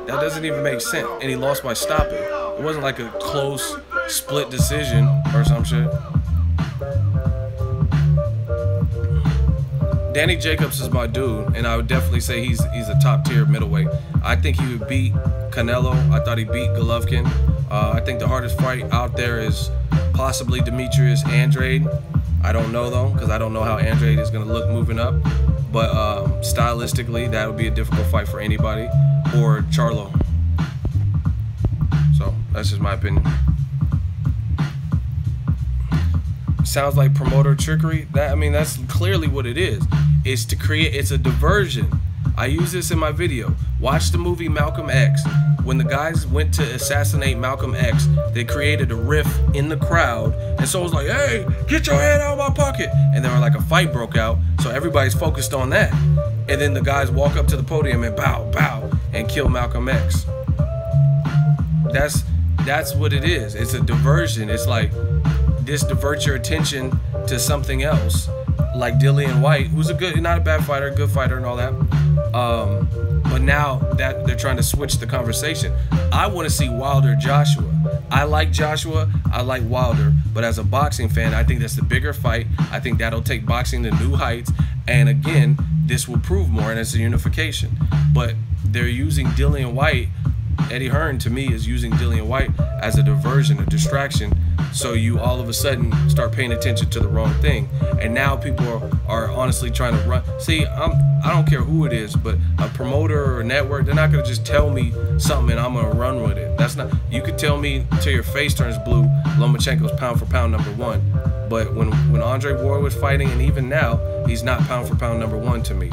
Speaker 1: That doesn't even make sense. And he lost by stopping. It wasn't like a close split decision or some shit. Danny Jacobs is my dude, and I would definitely say he's a top tier middleweight. I think he would beat Canelo. I thought he beat Golovkin. I think the hardest fight out there is possibly Demetrius Andrade. I don't know though, because I don't know how Andrade is going to look moving up. But stylistically, that would be a difficult fight for anybody. Or Charlo. So that's just my opinion. Sounds like promoter trickery. That's clearly what it is. It's to create. It's a diversion. I use this in my video. Watch the movie Malcolm X. When the guys went to assassinate Malcolm X, they created a riff in the crowd, and so it was like, hey, get your hand out of my pocket. And then like a fight broke out, so everybody's focused on that. And then the guys walk up to the podium and bow, bow, and kill Malcolm X. That's what it is. It's a diversion. It's like, this diverts your attention to something else. Like Dillian White, who's not a bad fighter, good fighter and all that. But now that they're trying to switch the conversation, I want to see Wilder Joshua. I like Joshua, I like Wilder, but as a boxing fan, I think that's the bigger fight. I think that'll take boxing to new heights, and again, this will prove more, and it's a unification. But they're using Dillian White. Eddie Hearn, to me, is using Dillian White as a diversion, a distraction, so you all of a sudden start paying attention to the wrong thing. And now people are honestly trying to run. See, I don't care who it is, but a promoter or a network, they're not going to just tell me something and I'm going to run with it. That's not. You could tell me till your face turns blue, Lomachenko's pound for pound #1. But when Andre Ward was fighting, and even now, he's not pound for pound #1 to me.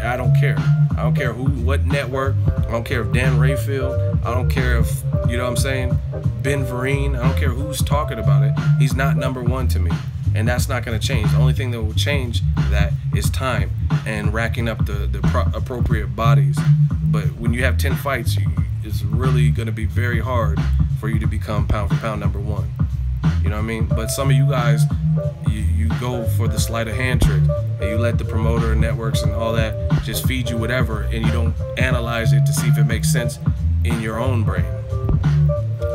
Speaker 1: I don't care. I don't care what network. I don't care if Dan Rayfield. I don't care if, you know what I'm saying, Ben Vereen. I don't care who's talking about it. He's not #1 to me. And that's not going to change. The only thing that will change that is time and racking up the appropriate bodies. But when you have 10 fights, it's really going to be very hard for you to become pound for pound #1. You know what I mean? But some of you guys, you go for the sleight of hand trick, and you let the promoter and networks and all that just feed you whatever, and you don't analyze it to see if it makes sense in your own brain.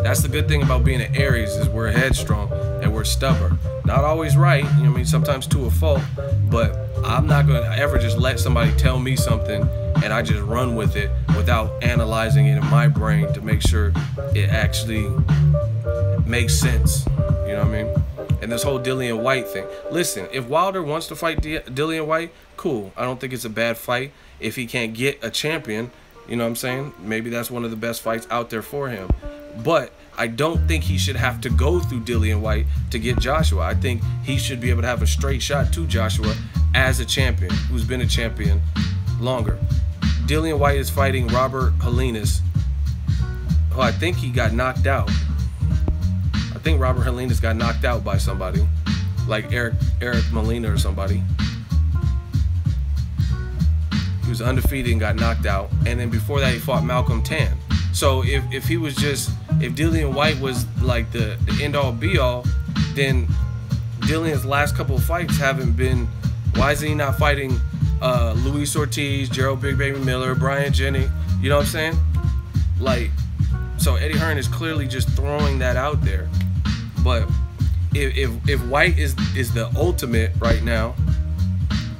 Speaker 1: That's the good thing about being an Aries, is we're headstrong and we're stubborn. Not always right, you know what I mean, sometimes to a fault, but I'm not going to ever just let somebody tell me something and I just run with it without analyzing it in my brain to make sure it actually makes sense. You know what I mean? And this whole Dillian White thing. Listen, if Wilder wants to fight Dillian White, cool. I don't think it's a bad fight. If he can't get a champion, You know what I'm saying? Maybe that's one of the best fights out there for him. But I don't think he should have to go through Dillian Whyte to get Joshua. I think he should be able to have a straight shot to Joshua as a champion who's been a champion longer. Dillian Whyte is fighting Robert Helenius, who I think he got knocked out. I think Robert Helenius got knocked out by somebody, like Eric Molina or somebody. He was undefeated and got knocked out. And then before that, he fought Malcolm Tan. So if Dillian Whyte was like the end-all be-all, then Dillian's last couple of fights haven't been. Why is he not fighting Luis Ortiz, Gerald Big Baby Miller, Brian Jenny? You know what I'm saying? Like, so Eddie Hearn is clearly just throwing that out there. But if Whyte is the ultimate right now,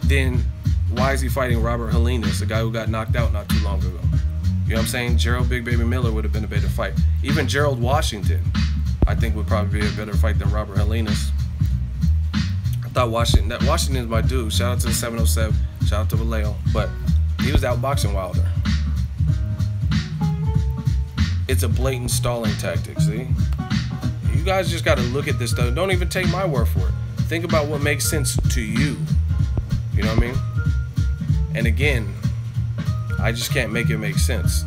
Speaker 1: then why is he fighting Robert Helenius, a guy who got knocked out not too long ago? You know what I'm saying? Gerald Big Baby Miller would have been a better fight. Even Gerald Washington, I think, would probably be a better fight than Robert Helenius. I thought Washington's my dude. Shout out to the 707. Shout out to Vallejo. But he was outboxing Wilder. It's a blatant stalling tactic, see? You guys just got to look at this stuff. Don't even take my word for it. Think about what makes sense to you. You know what I mean? And again, I just can't make it make sense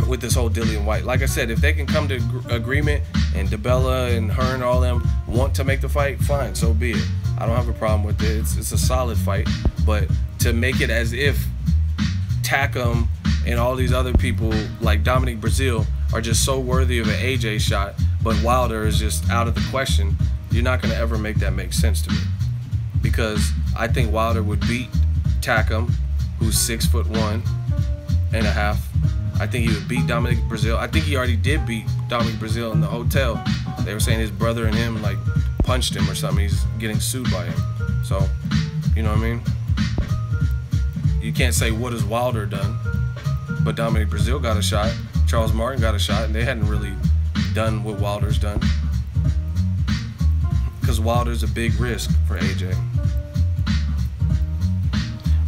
Speaker 1: with this whole Dillian Whyte. Like I said, if they can come to agreement and DeBella and Hearn, all them want to make the fight, fine, so be it. I don't have a problem with it. It's a solid fight. But to make it as if Takam and all these other people like Dominic Breazeale are just so worthy of an AJ shot, but Wilder is just out of the question, you're not going to ever make that make sense to me. Because I think Wilder would beat Takam, who's 6'1.5". I think he would beat Dominic Breazeale. I think he already did beat Dominic Breazeale in the hotel. They were saying his brother and him like punched him or something. He's getting sued by him. So, you know what I mean? You can't say what has Wilder done, but Dominic Breazeale got a shot. Charles Martin got a shot, and they hadn't really done what Wilder's done. Because Wilder's a big risk for AJ.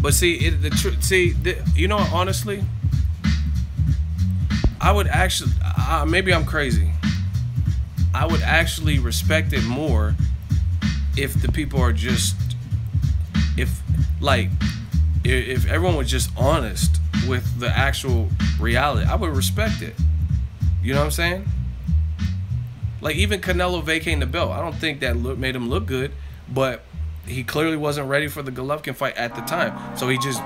Speaker 1: But see, you know, honestly, I would actually, maybe I'm crazy. I would actually respect it more if the people are just, if everyone was just honest with the actual reality. I would respect it. You know what I'm saying? Like even Canelo vacating the belt, I don't think that made him look good, but he clearly wasn't ready for the Golovkin fight at the time. So he just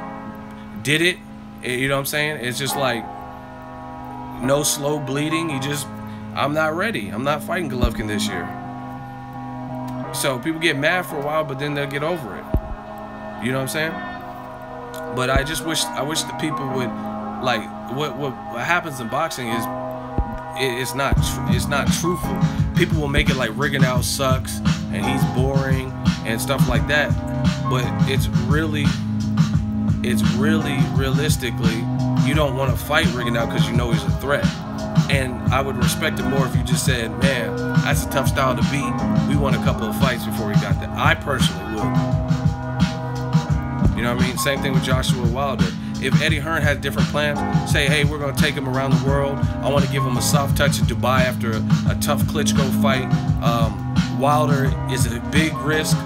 Speaker 1: did it. You know what I'm saying? It's just like no slow bleeding. I'm not ready. I'm not fighting Golovkin this year. So people get mad for a while, but then they'll get over it. You know what I'm saying? But I wish the people would, like, what happens in boxing is it's not truthful. People will make it like Rigondeaux sucks and he's boring and stuff like that, but it's really realistically, you don't want to fight Rigondeaux because you know he's a threat. And I would respect it more if you just said, man, that's a tough style to beat. We won a couple of fights before we got that. I personally would. You know what I mean? Same thing with Joshua Wilder. If Eddie Hearn has different plans, say, hey, we're going to take him around the world. I want to give him a soft touch in Dubai after a tough Klitschko fight. Wilder is a big risk,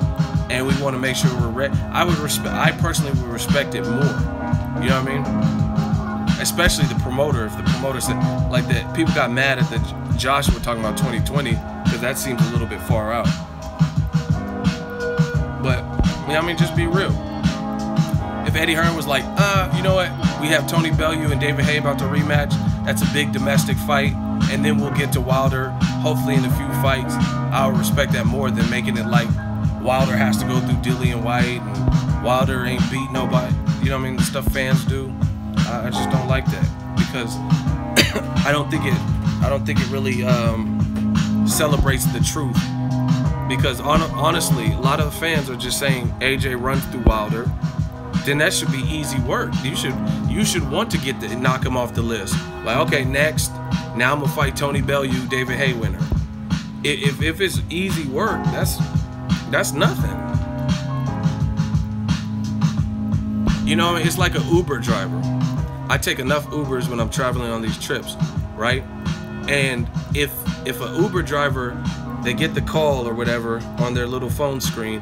Speaker 1: and we want to make sure we're ready. I personally would respect it more. You know what I mean? Especially the promoter. If the promoter said, like that, people got mad at the Joshua talking about 2020 because that seems a little bit far out. But, you know what I mean? Just be real. If Eddie Hearn was like, you know what? We have Tony Bellew and David Haye about to rematch. That's a big domestic fight. And then we'll get to Wilder, hopefully in a few fights. I would respect that more than making it like Wilder has to go through Dillian Whyte and Wilder ain't beat nobody. You know what I mean? The stuff fans do. I just don't like that because I don't think it really celebrates the truth. Because honestly, a lot of the fans are just saying AJ runs through Wilder. Then that should be easy work. You should want to knock him off the list. Like, okay, next, now I'm gonna fight Tony Bellew, David Haye winner. If it's easy work, that's nothing. You know, it's like an Uber driver. I take enough Ubers when I'm traveling on these trips, right? And if a Uber driver, they get the call or whatever on their little phone screen,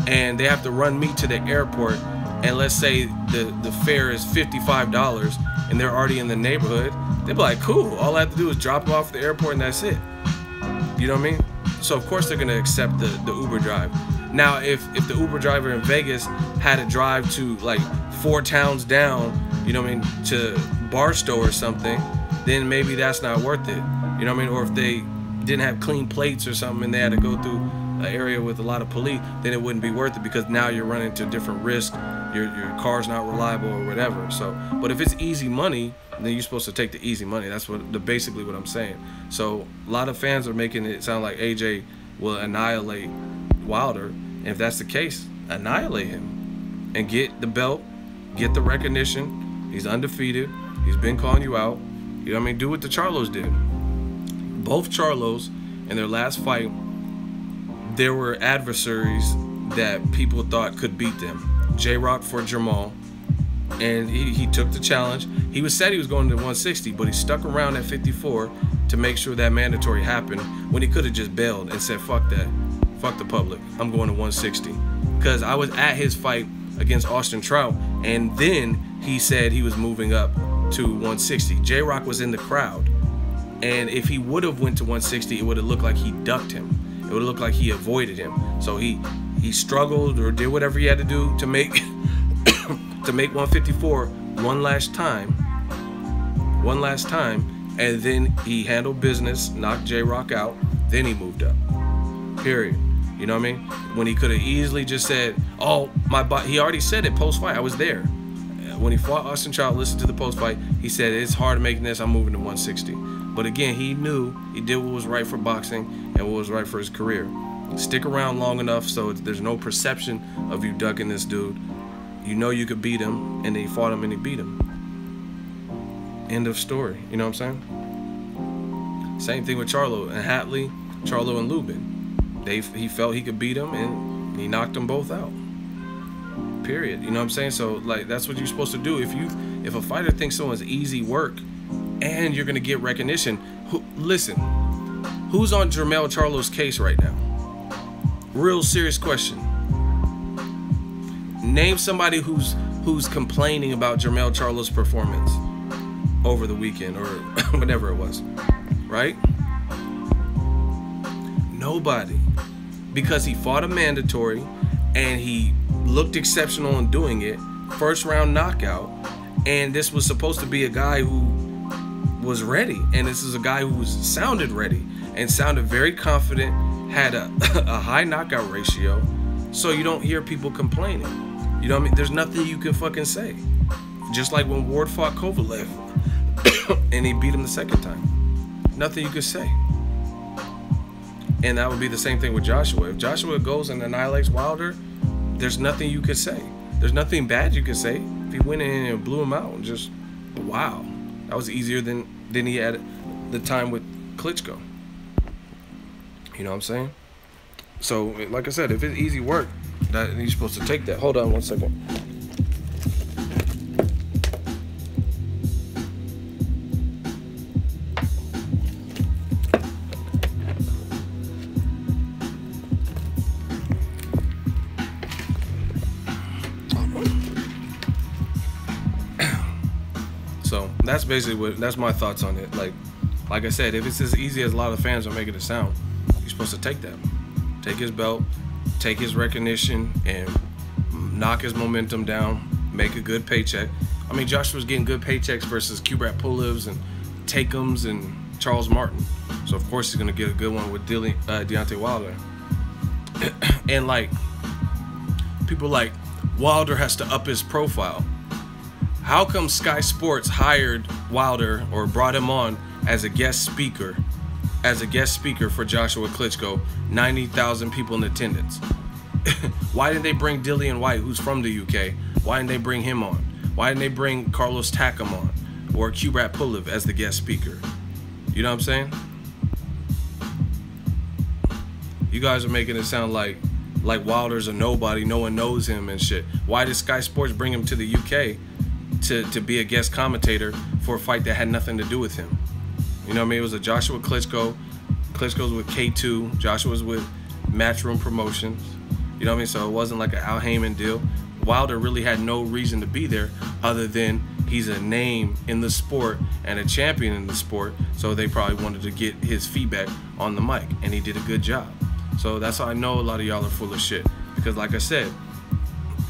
Speaker 1: and they have to run me to the airport, and let's say the fare is $55, and they're already in the neighborhood, they'd be like, cool, all I have to do is drop them off at the airport and that's it. You know what I mean? So of course they're gonna accept the Uber drive. Now if the Uber driver in Vegas had to drive to like 4 towns down, you know what I mean, to Barstow or something, then maybe that's not worth it. You know what I mean? Or if they didn't have clean plates or something and they had to go through an area with a lot of police, then it wouldn't be worth it, because now you're running into different risks. Your car's not reliable or whatever. So, but if it's easy money, then you're supposed to take the easy money. That's basically what I'm saying. So a lot of fans are making it sound like AJ will annihilate Wilder. And if that's the case, annihilate him and get the belt, get the recognition. He's undefeated. He's been calling you out. You know what I mean? Do what the Charlos did. Both Charlos in their last fight, there were adversaries that people thought could beat them. J-Rock for Jamal, and he took the challenge. He said he was going to 160, but he stuck around at 54 to make sure that mandatory happened, when he could have just bailed and said, fuck that, fuck the public, I'm going to 160. Because I was at his fight against Austin Trout, and then he said he was moving up to 160. J-Rock was in the crowd, and if he would have went to 160, it would have looked like he ducked him. It would have looked like he avoided him. So he struggled or did whatever he had to do to make to make 154 one last time, and then he handled business, knocked J-Rock out, then he moved up. Period. You know what I mean? When he could have easily just said, oh, my body, he already said it post-fight, I was there. When he fought Austin Trout, listened to the post-fight, he said, it's hard making this, I'm moving to 160. But again, he knew he did what was right for boxing and what was right for his career. Stick around long enough so there's no perception of you ducking this dude. You know you could beat him, and then he fought him and he beat him. End of story. You know what I'm saying? Same thing with Charlo and Hatley, Charlo and Lubin. He felt he could beat him, and he knocked them both out. Period. You know what I'm saying? So like, that's what you're supposed to do. If a fighter thinks someone's easy work and you're gonna get recognition, listen, who's on Jermell Charlo's case right now? Real serious question. Name somebody who's complaining about Jermell Charlo's performance over the weekend or whatever it was, right? Nobody. Because he fought a mandatory and he looked exceptional in doing it. First round knockout. And this was supposed to be a guy who was ready. And this is a guy who sounded ready and sounded very confident, had a high knockout ratio. So you don't hear people complaining. You know what I mean? There's nothing you can fucking say. Just like when Ward fought Kovalev and he beat him the second time. Nothing you could say. And that would be the same thing with Joshua. If Joshua goes and annihilates Wilder, there's nothing you could say. There's nothing bad you could say. If he went in and blew him out, and just, wow. That was easier than he had the time with Klitschko. You know what I'm saying? So, like I said, if it's easy work, that you're supposed to take that. Hold on one second. So that's basically that's my thoughts on it. Like I said, if it's as easy as a lot of fans are making it sound, you're supposed to take that. Take his belt, take his recognition, and knock his momentum down, make a good paycheck. I mean, Joshua's getting good paychecks versus Kubrat Pulevs and Takeums and Charles Martin. So, of course, he's going to get a good one with Deontay Wilder. And, like, people like, Wilder has to up his profile. How come Sky Sports hired Wilder or brought him on as a guest speaker for Joshua Klitschko, 90,000 people in attendance? Why didn't they bring Dillian White, who's from the UK? Why didn't they bring him on? Why didn't they bring Carlos Takam on or Kubrat Pulev as the guest speaker? You know what I'm saying? You guys are making it sound like Wilder's a nobody, no one knows him and shit. Why did Sky Sports bring him to the UK to be a guest commentator for a fight that had nothing to do with him. You know what I mean? It was a Joshua Klitschko. Klitschko's with K2. Joshua's with Matchroom Promotions. You know what I mean? So it wasn't like an Al Heyman deal. Wilder really had no reason to be there other than he's a name in the sport and a champion in the sport. So they probably wanted to get his feedback on the mic, and he did a good job. So that's how I know a lot of y'all are full of shit. Because like I said,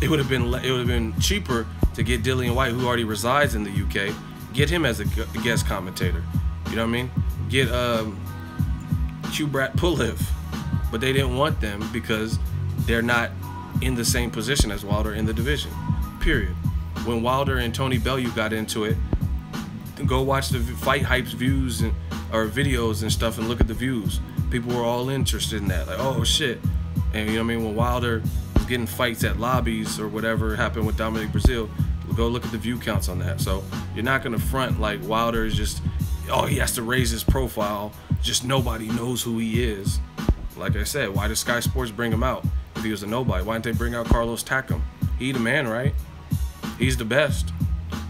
Speaker 1: it would have been cheaper to get Dillian White, who already resides in the UK, get him as a guest commentator. You know what I mean? Get Kubrat Pulev, but they didn't want them because they're not in the same position as Wilder in the division. Period. When Wilder and Tony Bellew got into it, go watch the Fight Hype's views or videos and stuff and look at the views. People were all interested in that. Like, oh shit. And you know what I mean? When Wilder was getting fights at lobbies or whatever happened with Dominic Breazeale, go look at the view counts on that. So you're not gonna front like Wilder is just, oh, he has to raise his profile. Just nobody knows who he is. Like I said, why did Sky Sports bring him out if he was a nobody? Why didn't they bring out Carlos Takam? He the man, right? He's the best.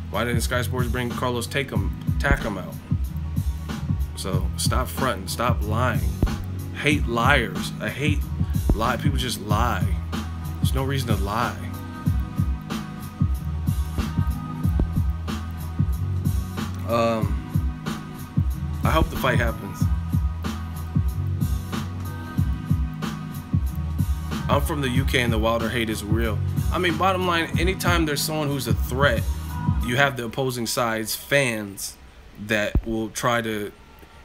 Speaker 1: Why didn't Sky Sports bring Carlos Takam out? So stop fronting, stop lying. Hate liars. I hate lie. People just lie. There's no reason to lie. I hope the fight happens. I'm from the UK and the Wilder hate is real. I mean, bottom line, anytime there's someone who's a threat, you have the opposing side's fans that will try to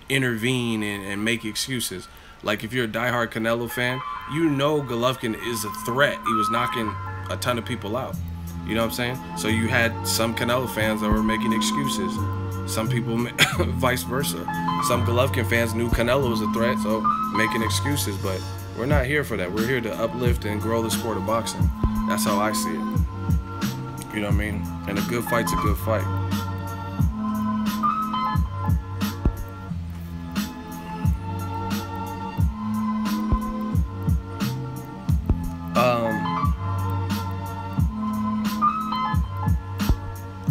Speaker 1: intervene and make excuses. Like if you're a diehard Canelo fan, you know Golovkin is a threat. He was knocking a ton of people out. You know what I'm saying? So you had some Canelo fans that were making excuses. Some people, vice versa. Some Golovkin fans knew Canelo was a threat, so making excuses. But we're not here for that. We're here to uplift and grow the sport of boxing. That's how I see it. You know what I mean? And a good fight's a good fight.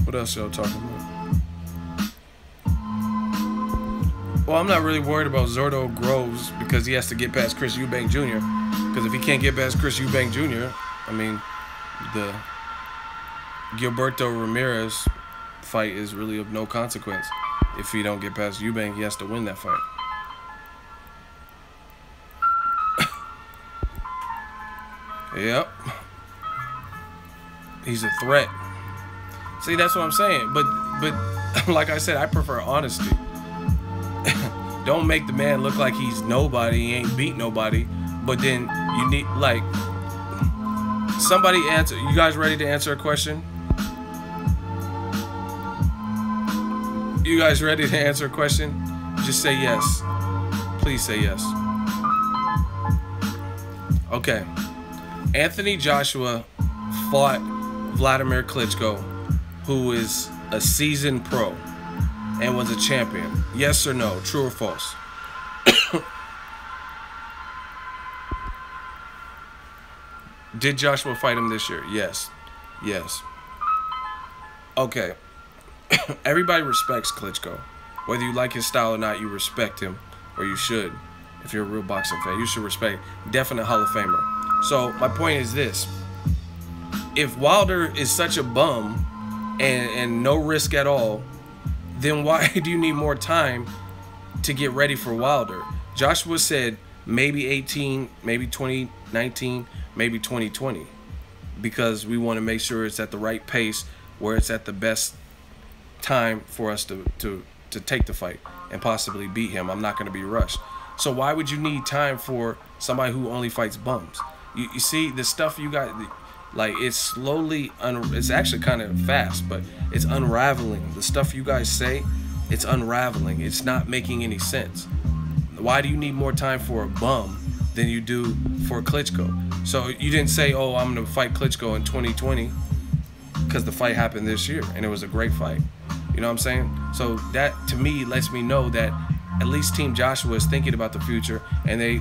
Speaker 1: What else y'all talking about? Well, I'm not really worried about Zordo Groves because he has to get past Chris Eubank Jr. Because if he can't get past Chris Eubank Jr., I mean, the Gilberto Ramirez fight is really of no consequence. If he don't get past Eubank, he has to win that fight. Yep. He's a threat. See, that's what I'm saying. But like I said, I prefer honesty. Don't make the man look like he's nobody, he ain't beat nobody. But then you need, like, somebody answer. You guys ready to answer a question? You guys ready to answer a question? Just say yes. Please say yes. Okay. Anthony Joshua fought Vladimir Klitschko, who is a seasoned pro and was a champion. Yes or no? True or false? Did Joshua fight him this year? Yes. Yes. Okay. Everybody respects Klitschko. Whether you like his style or not, you respect him, or you should. If you're a real boxing fan, you should respect. Definite Hall of Famer. So my point is this. If Wilder is such a bum and no risk at all, then why do you need more time to get ready for Wilder? Joshua said maybe 18, maybe 2019, maybe 2020, because we want to make sure it's at the right pace where it's at the best time for us to take the fight and possibly beat him. I'm not going to be rushed. So why would you need time for somebody who only fights bums? You see, the stuff you got, like, it's slowly, it's actually kind of fast, but it's unraveling. The stuff you guys say, it's unraveling. It's not making any sense. Why do you need more time for a bum than you do for Klitschko? So you didn't say, oh, I'm going to fight Klitschko in 2020 because the fight happened this year and it was a great fight. You know what I'm saying? So that, to me, lets me know that at least Team Joshua is thinking about the future, and they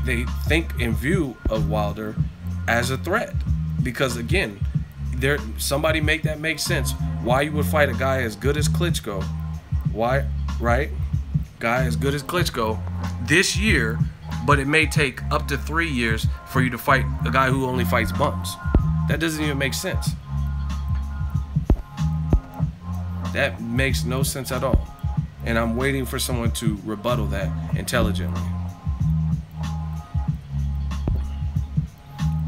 Speaker 1: think in view of Wilder as a threat. Because again, somebody make that make sense. why you would fight a guy as good as Klitschko. Why, right? Guy as good as Klitschko this year, but it may take up to 3 years for you to fight a guy who only fights bums. That doesn't even make sense. That makes no sense at all. And I'm waiting for someone to rebuttal that intelligently.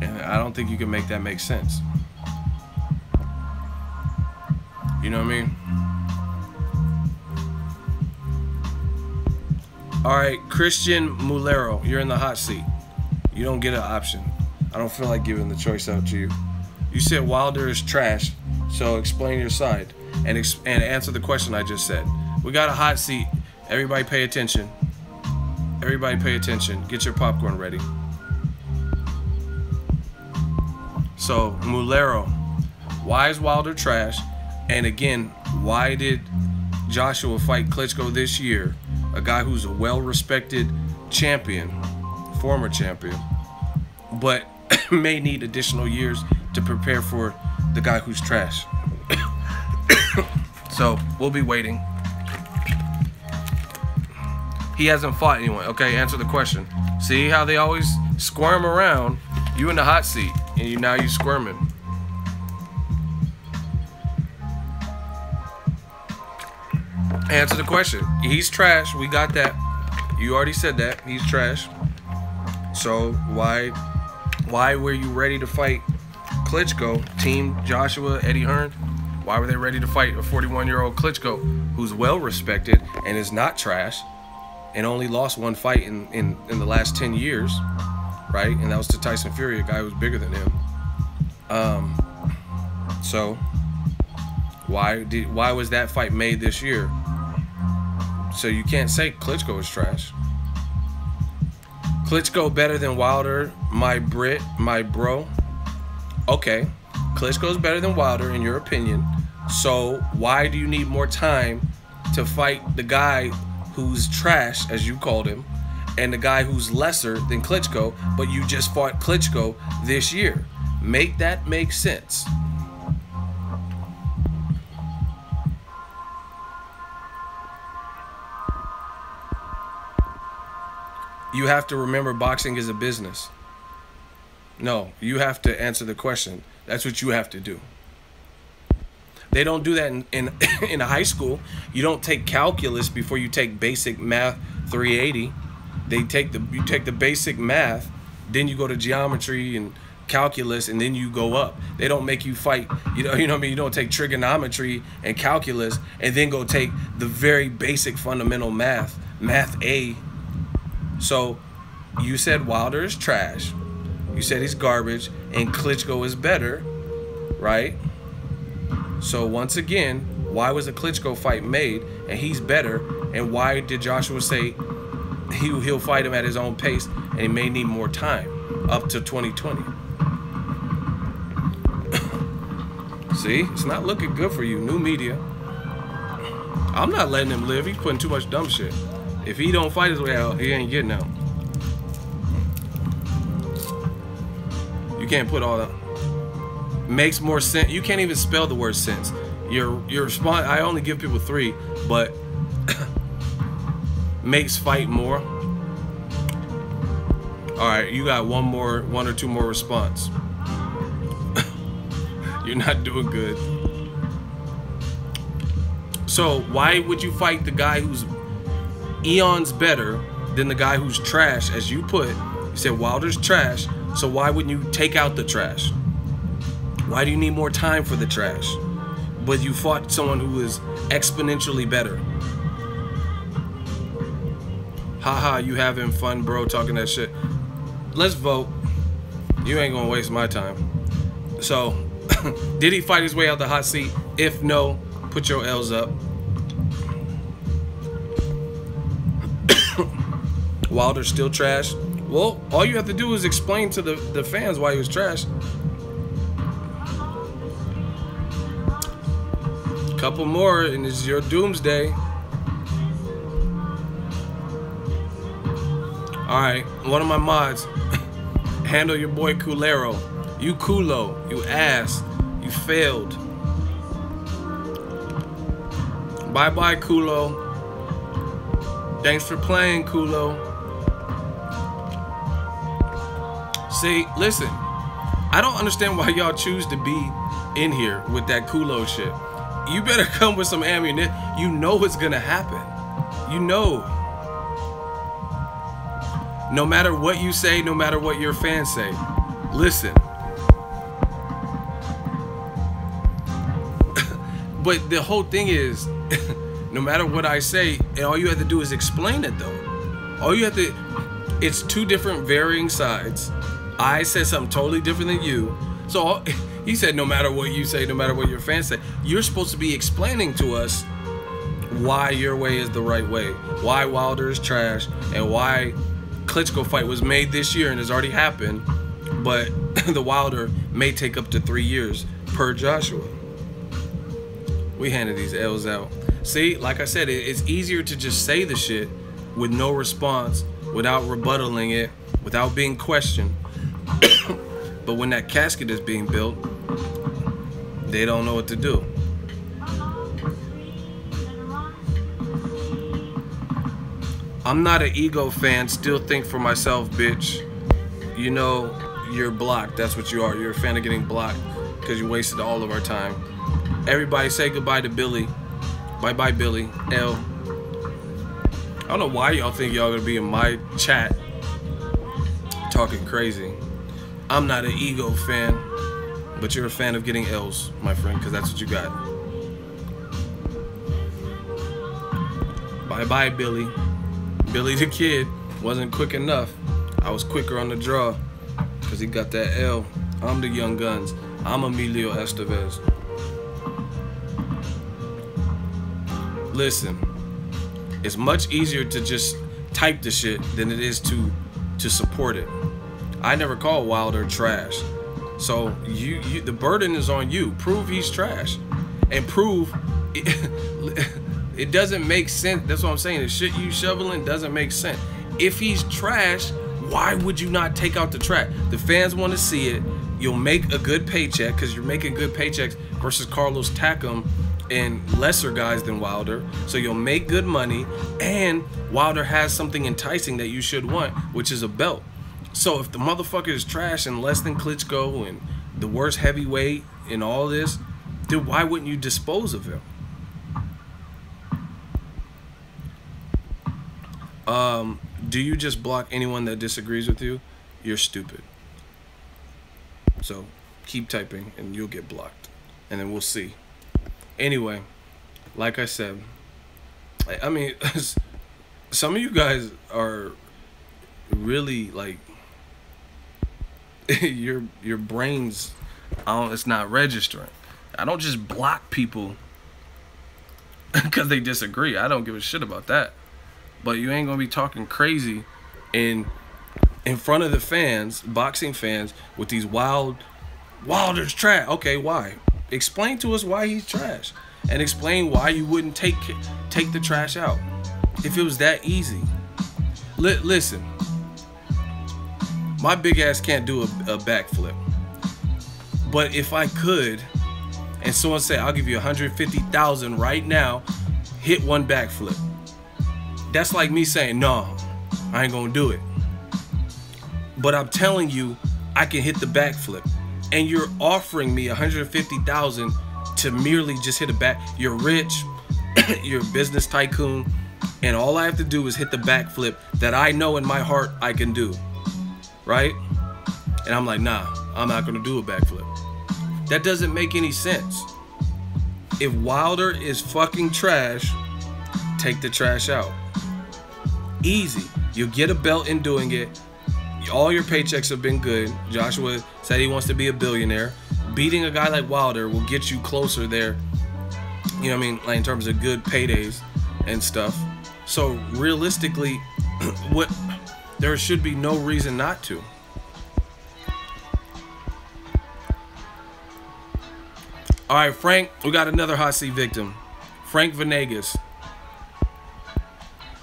Speaker 1: And I don't think you can make that make sense. You know what I mean? All right, Christian Mulero, you're in the hot seat. You don't get an option. I don't feel like giving the choice out to you. You said Wilder is trash, so explain your side and answer the question I just said. We got a hot seat. Everybody pay attention. Everybody pay attention. Get your popcorn ready. So, Mulero, why is Wilder trash? And again, why did Joshua fight Klitschko this year? A guy who's a well-respected champion, former champion, but may need additional years to prepare for the guy who's trash. So, we'll be waiting. He hasn't fought anyone. Okay, answer the question. See how they always squirm around? You in the hot seat, and now you squirming. Answer the question. He's trash. We got that. You already said that. He's trash. So why were you ready to fight Klitschko? Team Joshua, Eddie Hearn? Why were they ready to fight a 41-year-old Klitschko who's well respected and is not trash and only lost one fight in the last 10 years, right? And that was to Tyson Fury, a guy who was bigger than him. So why was that fight made this year? So you can't say Klitschko is trash. Klitschko better than Wilder, my bro. Okay, Klitschko's better than Wilder in your opinion. So why do you need more time to fight the guy who's trash, as you called him, and the guy who's lesser than Klitschko, but you just fought Klitschko this year? Make that make sense. You have to remember boxing is a business. No, you have to answer the question. That's what you have to do. They don't do that in high school. You don't take calculus before you take basic math 380. You take the basic math, then you go to geometry and calculus, and then you go up. They don't make you fight, you know what I mean? You don't take trigonometry and calculus and then go take the very basic fundamental math A. So you said Wilder is trash. You said he's garbage and Klitschko is better, right? So once again, why was the Klitschko fight made and he's better? And why did Joshua say he'll fight him at his own pace and he may need more time up to 2020? See, it's not looking good for you, new media. I'm not letting him live. He's putting too much dumb shit. If he don't fight his way out, he ain't getting out. You can't put all that. Makes more sense. You can't even spell the word sense. Your response. I only give people 3, but makes fight more. All right, you got one or two more response. You're not doing good. So why would you fight the guy who's eons better than the guy who's trash, as you put? You said Wilder's trash, so why wouldn't you take out the trash? Why do you need more time for the trash? But you fought someone who is exponentially better. Haha, you having fun, bro, talking that shit. Let's vote. You ain't gonna waste my time. So, did he fight his way out the hot seat? If no, put your L's up. Wilder's still trash. Well, all you have to do is explain to the fans why he was trash. Couple more and it's your doomsday. Alright, one of my mods. Handle your boy Culero. You culo, you ass, you failed. Bye-bye, Kulo. Thanks for playing, Kulo. See, listen. I don't understand why y'all choose to be in here with that Kulo shit. You better come with some ammunition. You know it's gonna happen. You know. No matter what you say, no matter what your fans say. Listen. But the whole thing is, no matter what I say, and all you have to do is explain it though. All you have to, it's two different varying sides. I said something totally different than you. So he said, no matter what you say, no matter what your fans say, you're supposed to be explaining to us why your way is the right way, why Wilder is trash, and why Klitschko fight was made this year and has already happened, but the Wilder may take up to 3 years per Joshua. We handed these L's out. See, like I said, it's easier to just say the shit with no response, without rebuttaling it, without being questioned. But when that casket is being built, they don't know what to do. I'm not an ego fan, still think for myself, bitch. You know, you're blocked, that's what you are. You're a fan of getting blocked because you wasted all of our time. Everybody say goodbye to Billy. Bye-bye, Billy. L. I don't know why y'all think y'all gonna be in my chat talking crazy. I'm not an ego fan, but you're a fan of getting L's, my friend, because that's what you got. Bye-bye, Billy. Billy the Kid wasn't quick enough. I was quicker on the draw because he got that L. I'm the Young Guns. I'm Emilio Estevez. Listen, it's much easier to just type the shit than it is to support it. I never call Wilder trash. So the burden is on you. Prove he's trash. And prove it doesn't make sense. That's what I'm saying. The shit you shoveling doesn't make sense. If he's trash, why would you not take out the trash? The fans want to see it. You'll make a good paycheck because you're making good paychecks versus Carlos Takam and lesser guys than Wilder. So you'll make good money, and Wilder has something enticing that you should want, which is a belt. So if the motherfucker is trash and less than Klitschko and the worst heavyweight in all this, then why wouldn't you dispose of him? Do you just block anyone that disagrees with you? You're stupid. So keep typing and you'll get blocked. And then we'll see. Anyway, like I said, I mean, some of you guys are really like, your brains, it's not registering. I don't just block people because they disagree. I don't give a shit about that. But you ain't gonna be talking crazy in front of the fans, boxing fans, with these Wilder's trash. Okay, why? Explain to us why he's trash, and explain why you wouldn't take the trash out if it was that easy. Listen, my big ass can't do a backflip, but if I could, and someone said I'll give you 150,000 right now, hit one backflip. That's like me saying, no, I ain't gonna do it. But I'm telling you, I can hit the backflip. And you're offering me 150,000 to merely just hit a back. You're rich, you're a business tycoon, and all I have to do is hit the backflip that I know in my heart I can do. Right? And I'm like, nah, I'm not gonna do a backflip. That doesn't make any sense. If Wilder is fucking trash, take the trash out. Easy. You'll get a belt in doing it. All your paychecks have been good. Joshua said he wants to be a billionaire. Beating a guy like Wilder will get you closer there. You know what I mean? Like in terms of good paydays and stuff. So realistically, there should be no reason not to. All right, Frank, we got another hot seat victim. Frank Venegas.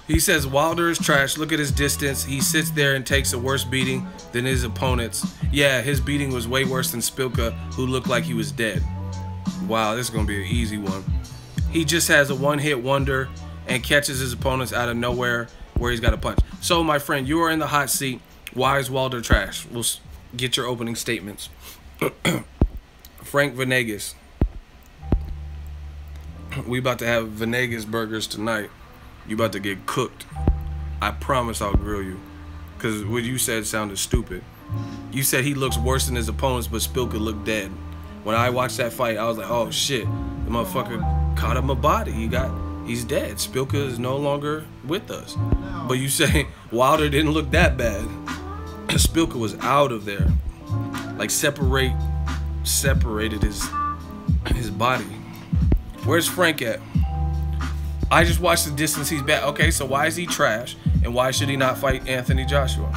Speaker 1: He says Wilder is trash. Look at his distance. He sits there and takes a worse beating than his opponents. Yeah, his beating was way worse than Spilka, who looked like he was dead. Wow, this is going to be an easy one. he just has a one-hit wonder and catches his opponents out of nowhere where he's got a punch. So, my friend, you are in the hot seat. Why is Wilder trash? We'll get your opening statements. Frank Venegas. We about to have Venegas burgers tonight. You about to get cooked. I promise I'll grill you. Because what you said sounded stupid. You said he looks worse than his opponents, but Spilka looked dead. When I watched that fight, I was like, oh shit. The motherfucker caught him a body. He's dead. Spilka is no longer with us. But you say Wilder didn't look that bad. Spilka was out of there. Like separated his body. Where's Frank at? I just watched the distance he's back. Okay, so why is he trash? And why should he not fight Anthony Joshua?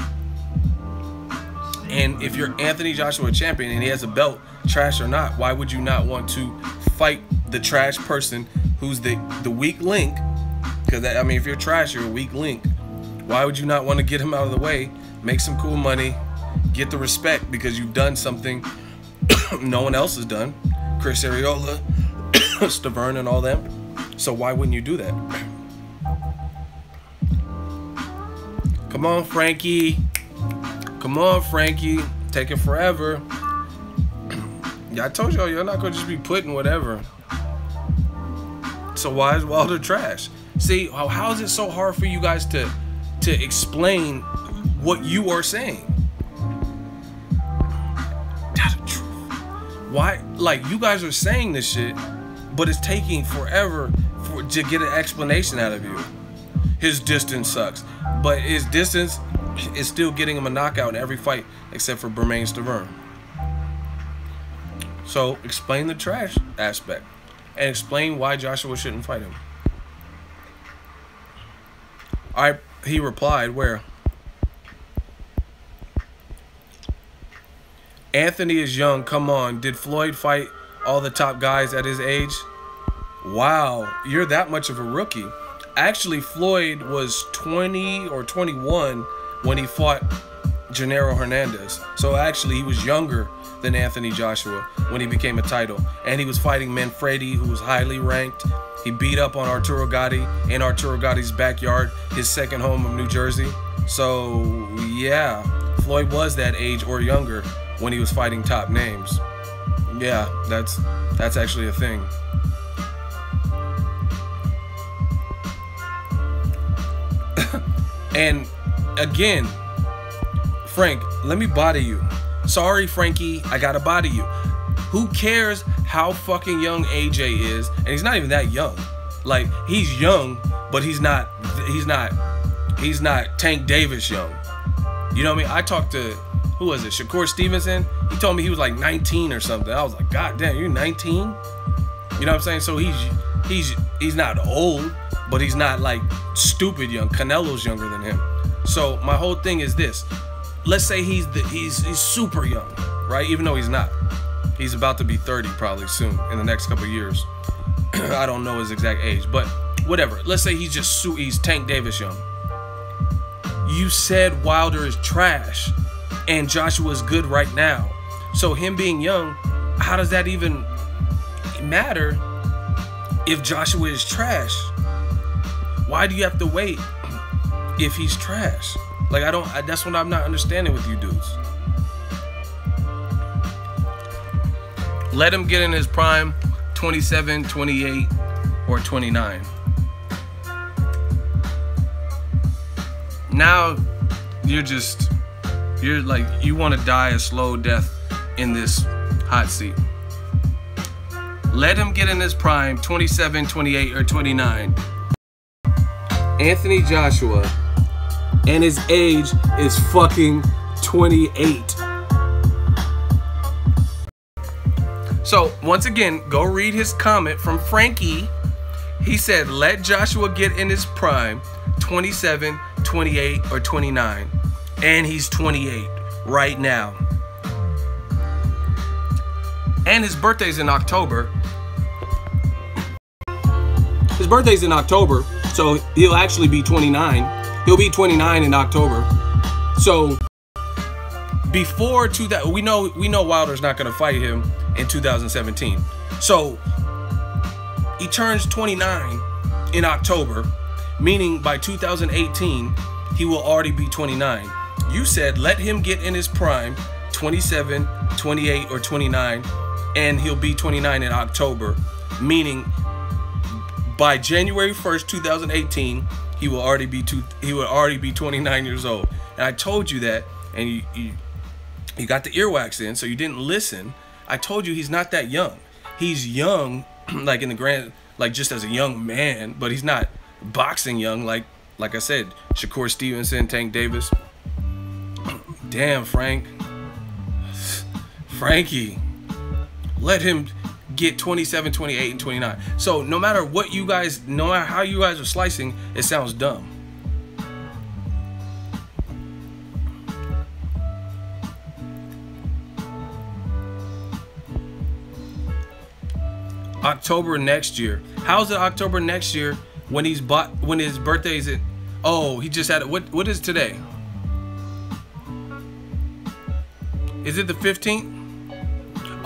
Speaker 1: And if you're Anthony Joshua champion and he has a belt, trash or not, why would you not want to fight the trash person who's the weak link? Because, I mean, if you're trash, you're a weak link. Why would you not want to get him out of the way, make some cool money, get the respect because you've done something no one else has done? Chris Arreola, Tevin, and all them. So why wouldn't you do that? Come on, Frankie. Come on, Frankie. Taking forever. Yeah, I told y'all, you're not going to just be putting whatever. So why is Wilder trash? See, how is it so hard for you guys to explain what you are saying? That's the truth. Why? Like, you guys are saying this shit, but it's taking forever to get an explanation out of you. His distance sucks, but his distance is still getting him a knockout in every fight except for Bermane Tevin. So explain the trash aspect and explain why Joshua shouldn't fight him. He replied, where? Anthony is young, come on. Did Floyd fight all the top guys at his age? Wow, you're that much of a rookie. Actually, Floyd was 20 or 21 when he fought Gennaro Hernandez. So actually, he was younger than Anthony Joshua when he became a title. And he was fighting Manfredi, who was highly ranked. He beat up on Arturo Gatti in Arturo Gatti's backyard, his second home of New Jersey. So, yeah, Floyd was that age or younger when he was fighting top names. Yeah, that's actually a thing. And again, Frank, let me body you. Sorry, Frankie, I gotta body you. Who cares how fucking young AJ is? And he's not even that young. Like, he's young, but he's not Tank Davis young. You know what I mean? I talked to, who was it, Shakur Stevenson? He told me he was like 19 or something. I was like, God damn, you're 19? You know what I'm saying? So he's not old, but he's not like stupid young. Canelo's younger than him. So my whole thing is this. Let's say he's super young, right? Even though he's not. He's about to be 30 probably soon in the next couple of years. I don't know his exact age, but whatever. Let's say he's Tank Davis young. You said Wilder is trash and Joshua is good right now. So him being young, how does that even matter if Joshua is trash? Why do you have to wait if he's trash? Like, that's what I'm not understanding with you dudes. Let him get in his prime, 27, 28, or 29. Now, you're like, you want to die a slow death in this hot seat. Let him get in his prime, 27, 28, or 29. Anthony Joshua, and his age is fucking 28. So, once again, go read his comment from Frankie. He said, let Joshua get in his prime, 27, 28, or 29. And he's 28 right now. And his birthday's in October. His birthday's in October, so he'll actually be 29. He'll be 29 in October. So before 2000, we know Wilder's not going to fight him in 2017. So He turns 29 in October, meaning by 2018, he will already be 29. You said let him get in his prime, 27, 28, or 29, and he'll be 29 in October, meaning by January 1st, 2018, he will already be 29 years old. And I told you that, and you got the earwax in, so you didn't listen. I told you he's not that young. He's young, like in the grand, like just as a young man, but he's not boxing young, like I said, Shakur Stevenson, Tank Davis. Damn, Frankie, let him get 27, 28, and 29. So no matter what you guys, no matter how you guys are slicing, it sounds dumb. October next year. How's it October next year when his birthday is? Oh, he just had it. What is today? Is it the 15th?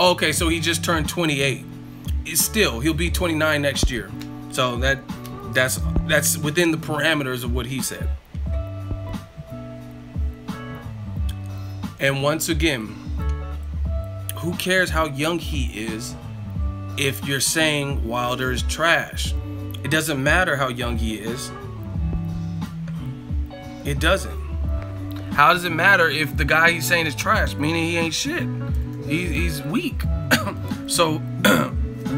Speaker 1: Oh, okay, so he just turned 28. He'll be 29 next year. So that's within the parameters of what he said. And once again, who cares how young he is if you're saying Wilder is trash? It doesn't matter how young he is. It doesn't. How does it matter if the guy he's saying is trash, meaning he ain't shit? He's weak. So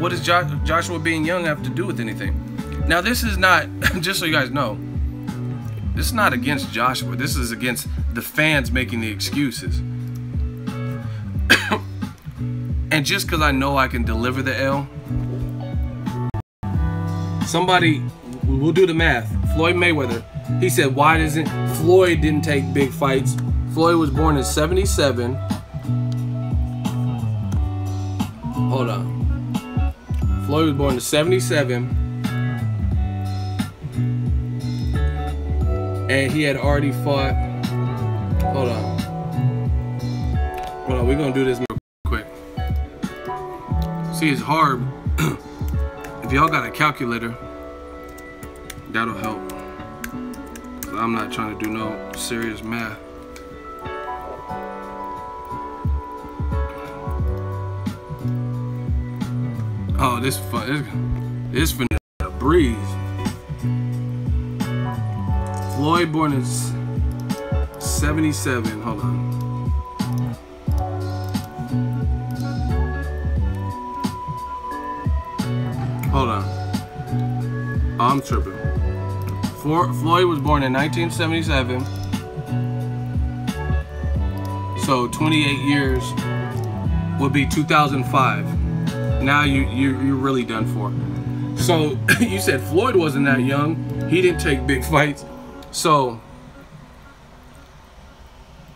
Speaker 1: what does Joshua being young have to do with anything? Now this is not, just so you guys know, this is not against Joshua. This is against the fans making the excuses. And just because I know I can deliver the L, we'll do the math. Floyd Mayweather, he said, why doesn't Floyd didn't take big fights? Floyd was born in 77. Hold on. Floyd was born in 77. And he had already fought. Hold on. We're going to do this real quick. See, it's hard. If y'all got a calculator, that'll help. I'm not trying to do no serious math. Oh, this is fun. This finna a breeze. Floyd born in 77. Hold on. Hold on. Oh, I'm tripping. Floyd was born in 1977. So 28 years would be 2005. Now you're really done for. So you said Floyd wasn't that young. He didn't take big fights. So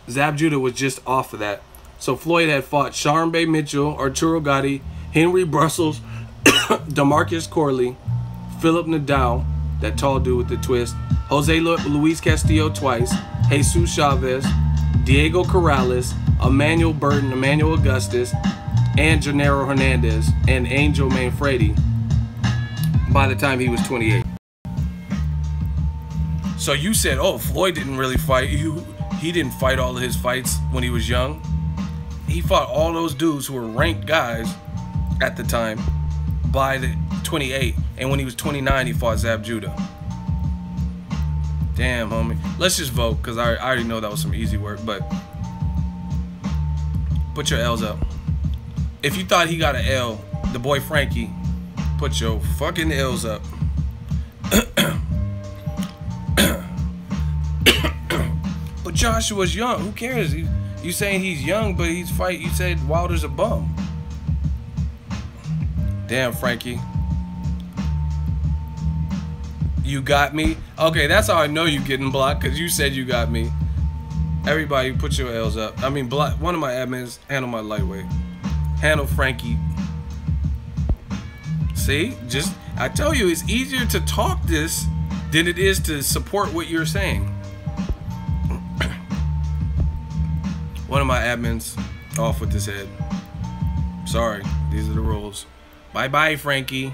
Speaker 1: Zab Judah was just off of that. So Floyd had fought Sharon Bay Mitchell, Arturo Gatti, Henry Brussels, DeMarcus Corley, Philip Nadal, that tall dude with the twist, Jose Luis Castillo twice, Jesus Chavez, Diego Corrales, Emmanuel Burton, Emmanuel Augustus, and Gennaro Hernandez, and Angel Manfredi by the time he was 28. So you said, oh, Floyd didn't really fight. He didn't fight all of his fights when he was young. He fought all those dudes who were ranked guys at the time by the 28. And when he was 29, he fought Zab Judah. Damn, homie. Let's just vote, because I already know that was some easy work, but put your L's up. If you thought he got an L, the boy Frankie, put your fucking L's up. But Joshua's young. Who cares? You saying he's young, but he's fight. You said Wilder's a bum. Damn, Frankie. You got me? Okay, that's how I know you getting blocked, because you said you got me. Everybody put your L's up. I mean, block. One of my admins, handle my lightweight. Handle Frankie. See? I tell you, it's easier to talk this than it is to support what you're saying. One of my admins off with his head. Sorry, these are the rules. Bye-bye, Frankie.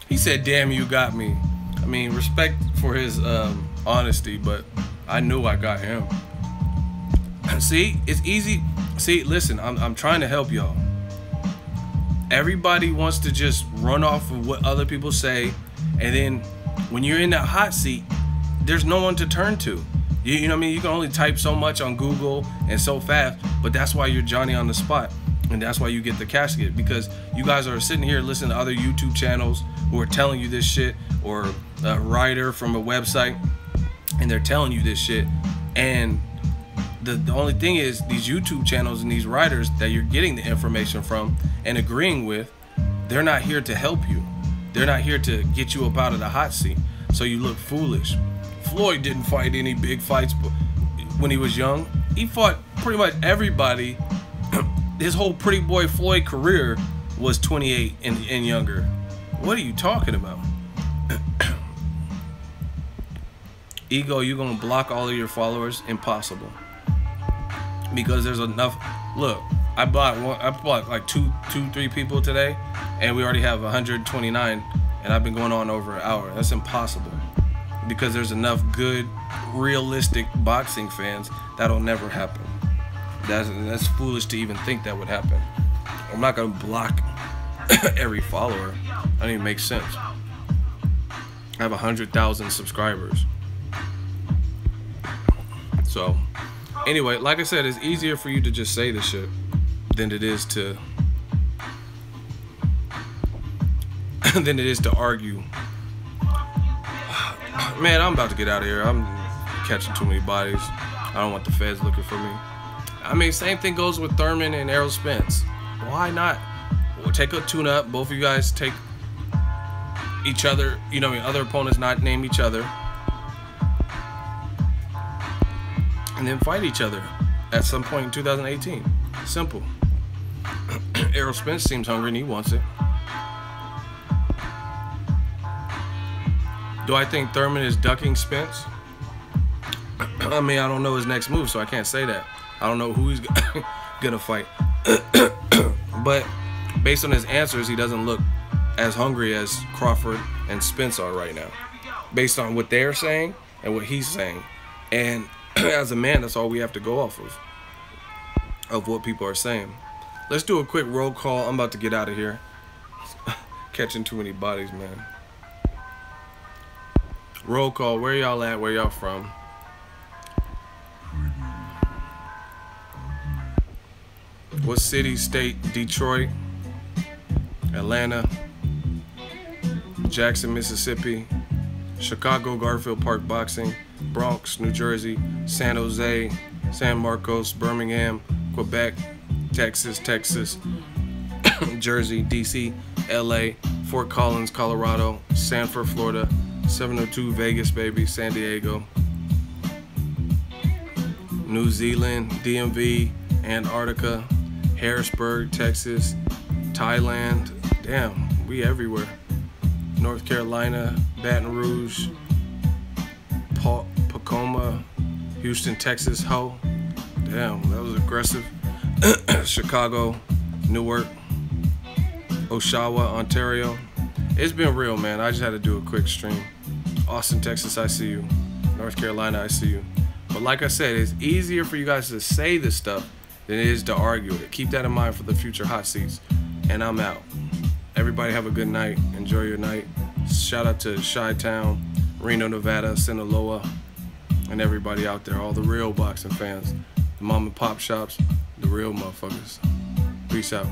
Speaker 1: He said, "Damn, you got me." I mean, respect for his honesty, but I knew I got him. See, it's easy. See, listen, I'm trying to help y'all. Everybody wants to just run off of what other people say, and then when you're in that hot seat, there's no one to turn to. You know what I mean? You can only type so much on Google and so fast, but that's why you're Johnny on the spot, and that's why you get the casket, because you guys are sitting here listening to other YouTube channels who are telling you this shit, or a writer from a website, and they're telling you this shit, and the only thing is, these YouTube channels and these writers that you're getting the information from and agreeing with, they're not here to help you. They're not here to get you up out of the hot seat, so you look foolish. Floyd didn't fight any big fights when he was young. He fought pretty much everybody. His whole Pretty Boy Floyd career was 28 and younger. What are you talking about? Ego, you gonna block all of your followers? Impossible. Because there's enough. Look, I bought like two, three people today, and we already have 129, and I've been going on over an hour. That's impossible. Because there's enough good, realistic boxing fans. That'll never happen. That's foolish to even think that would happen. I'm not gonna block every follower. That doesn't even make sense. I have 100,000 subscribers. So, anyway, like I said, it's easier for you to just say the shit than it is to argue. Man, I'm about to get out of here. I'm catching too many bodies. I don't want the feds looking for me. I mean, same thing goes with Thurman and Errol Spence. Why not? We'll take a tune-up. Both of you guys take each other, you know, other opponents, not name each other, and then fight each other at some point in 2018. Simple. Errol Spence seems hungry and he wants it. Do I think Thurman is ducking Spence? I mean, I don't know his next move, so I can't say that. I don't know who he's gonna fight. But based on his answers, he doesn't look as hungry as Crawford and Spence are right now, based on what they're saying and what he's saying. And as a man, that's all we have to go off of what people are saying. Let's do a quick roll call. I'm about to get out of here. Catching too many bodies, man. Roll call. Where y'all at? Where y'all from? What city, state? Detroit, Atlanta, Jackson, Mississippi, Chicago, Garfield Park Boxing, Bronx, New Jersey, San Jose, San Marcos, Birmingham, Quebec, Texas, Jersey, DC, LA, Fort Collins, Colorado, Sanford, Florida, 702 Vegas, baby, San Diego, New Zealand, DMV, Antarctica, Harrisburg, Texas, Thailand, damn, we everywhere, North Carolina, Baton Rouge, Tacoma, Houston, Texas, ho, damn, that was aggressive, Chicago, Newark, Oshawa, Ontario. It's been real, man. I just had to do a quick stream. Austin, Texas, I see you. North Carolina, I see you. But like I said, it's easier for you guys to say this stuff than it is to argue it. Keep that in mind for the future hot seats. And I'm out. Everybody have a good night. Enjoy your night. Shout out to Chi-Town, Reno, Nevada, Sinaloa, and everybody out there, all the real boxing fans, the mom and pop shops, the real motherfuckers. Peace out.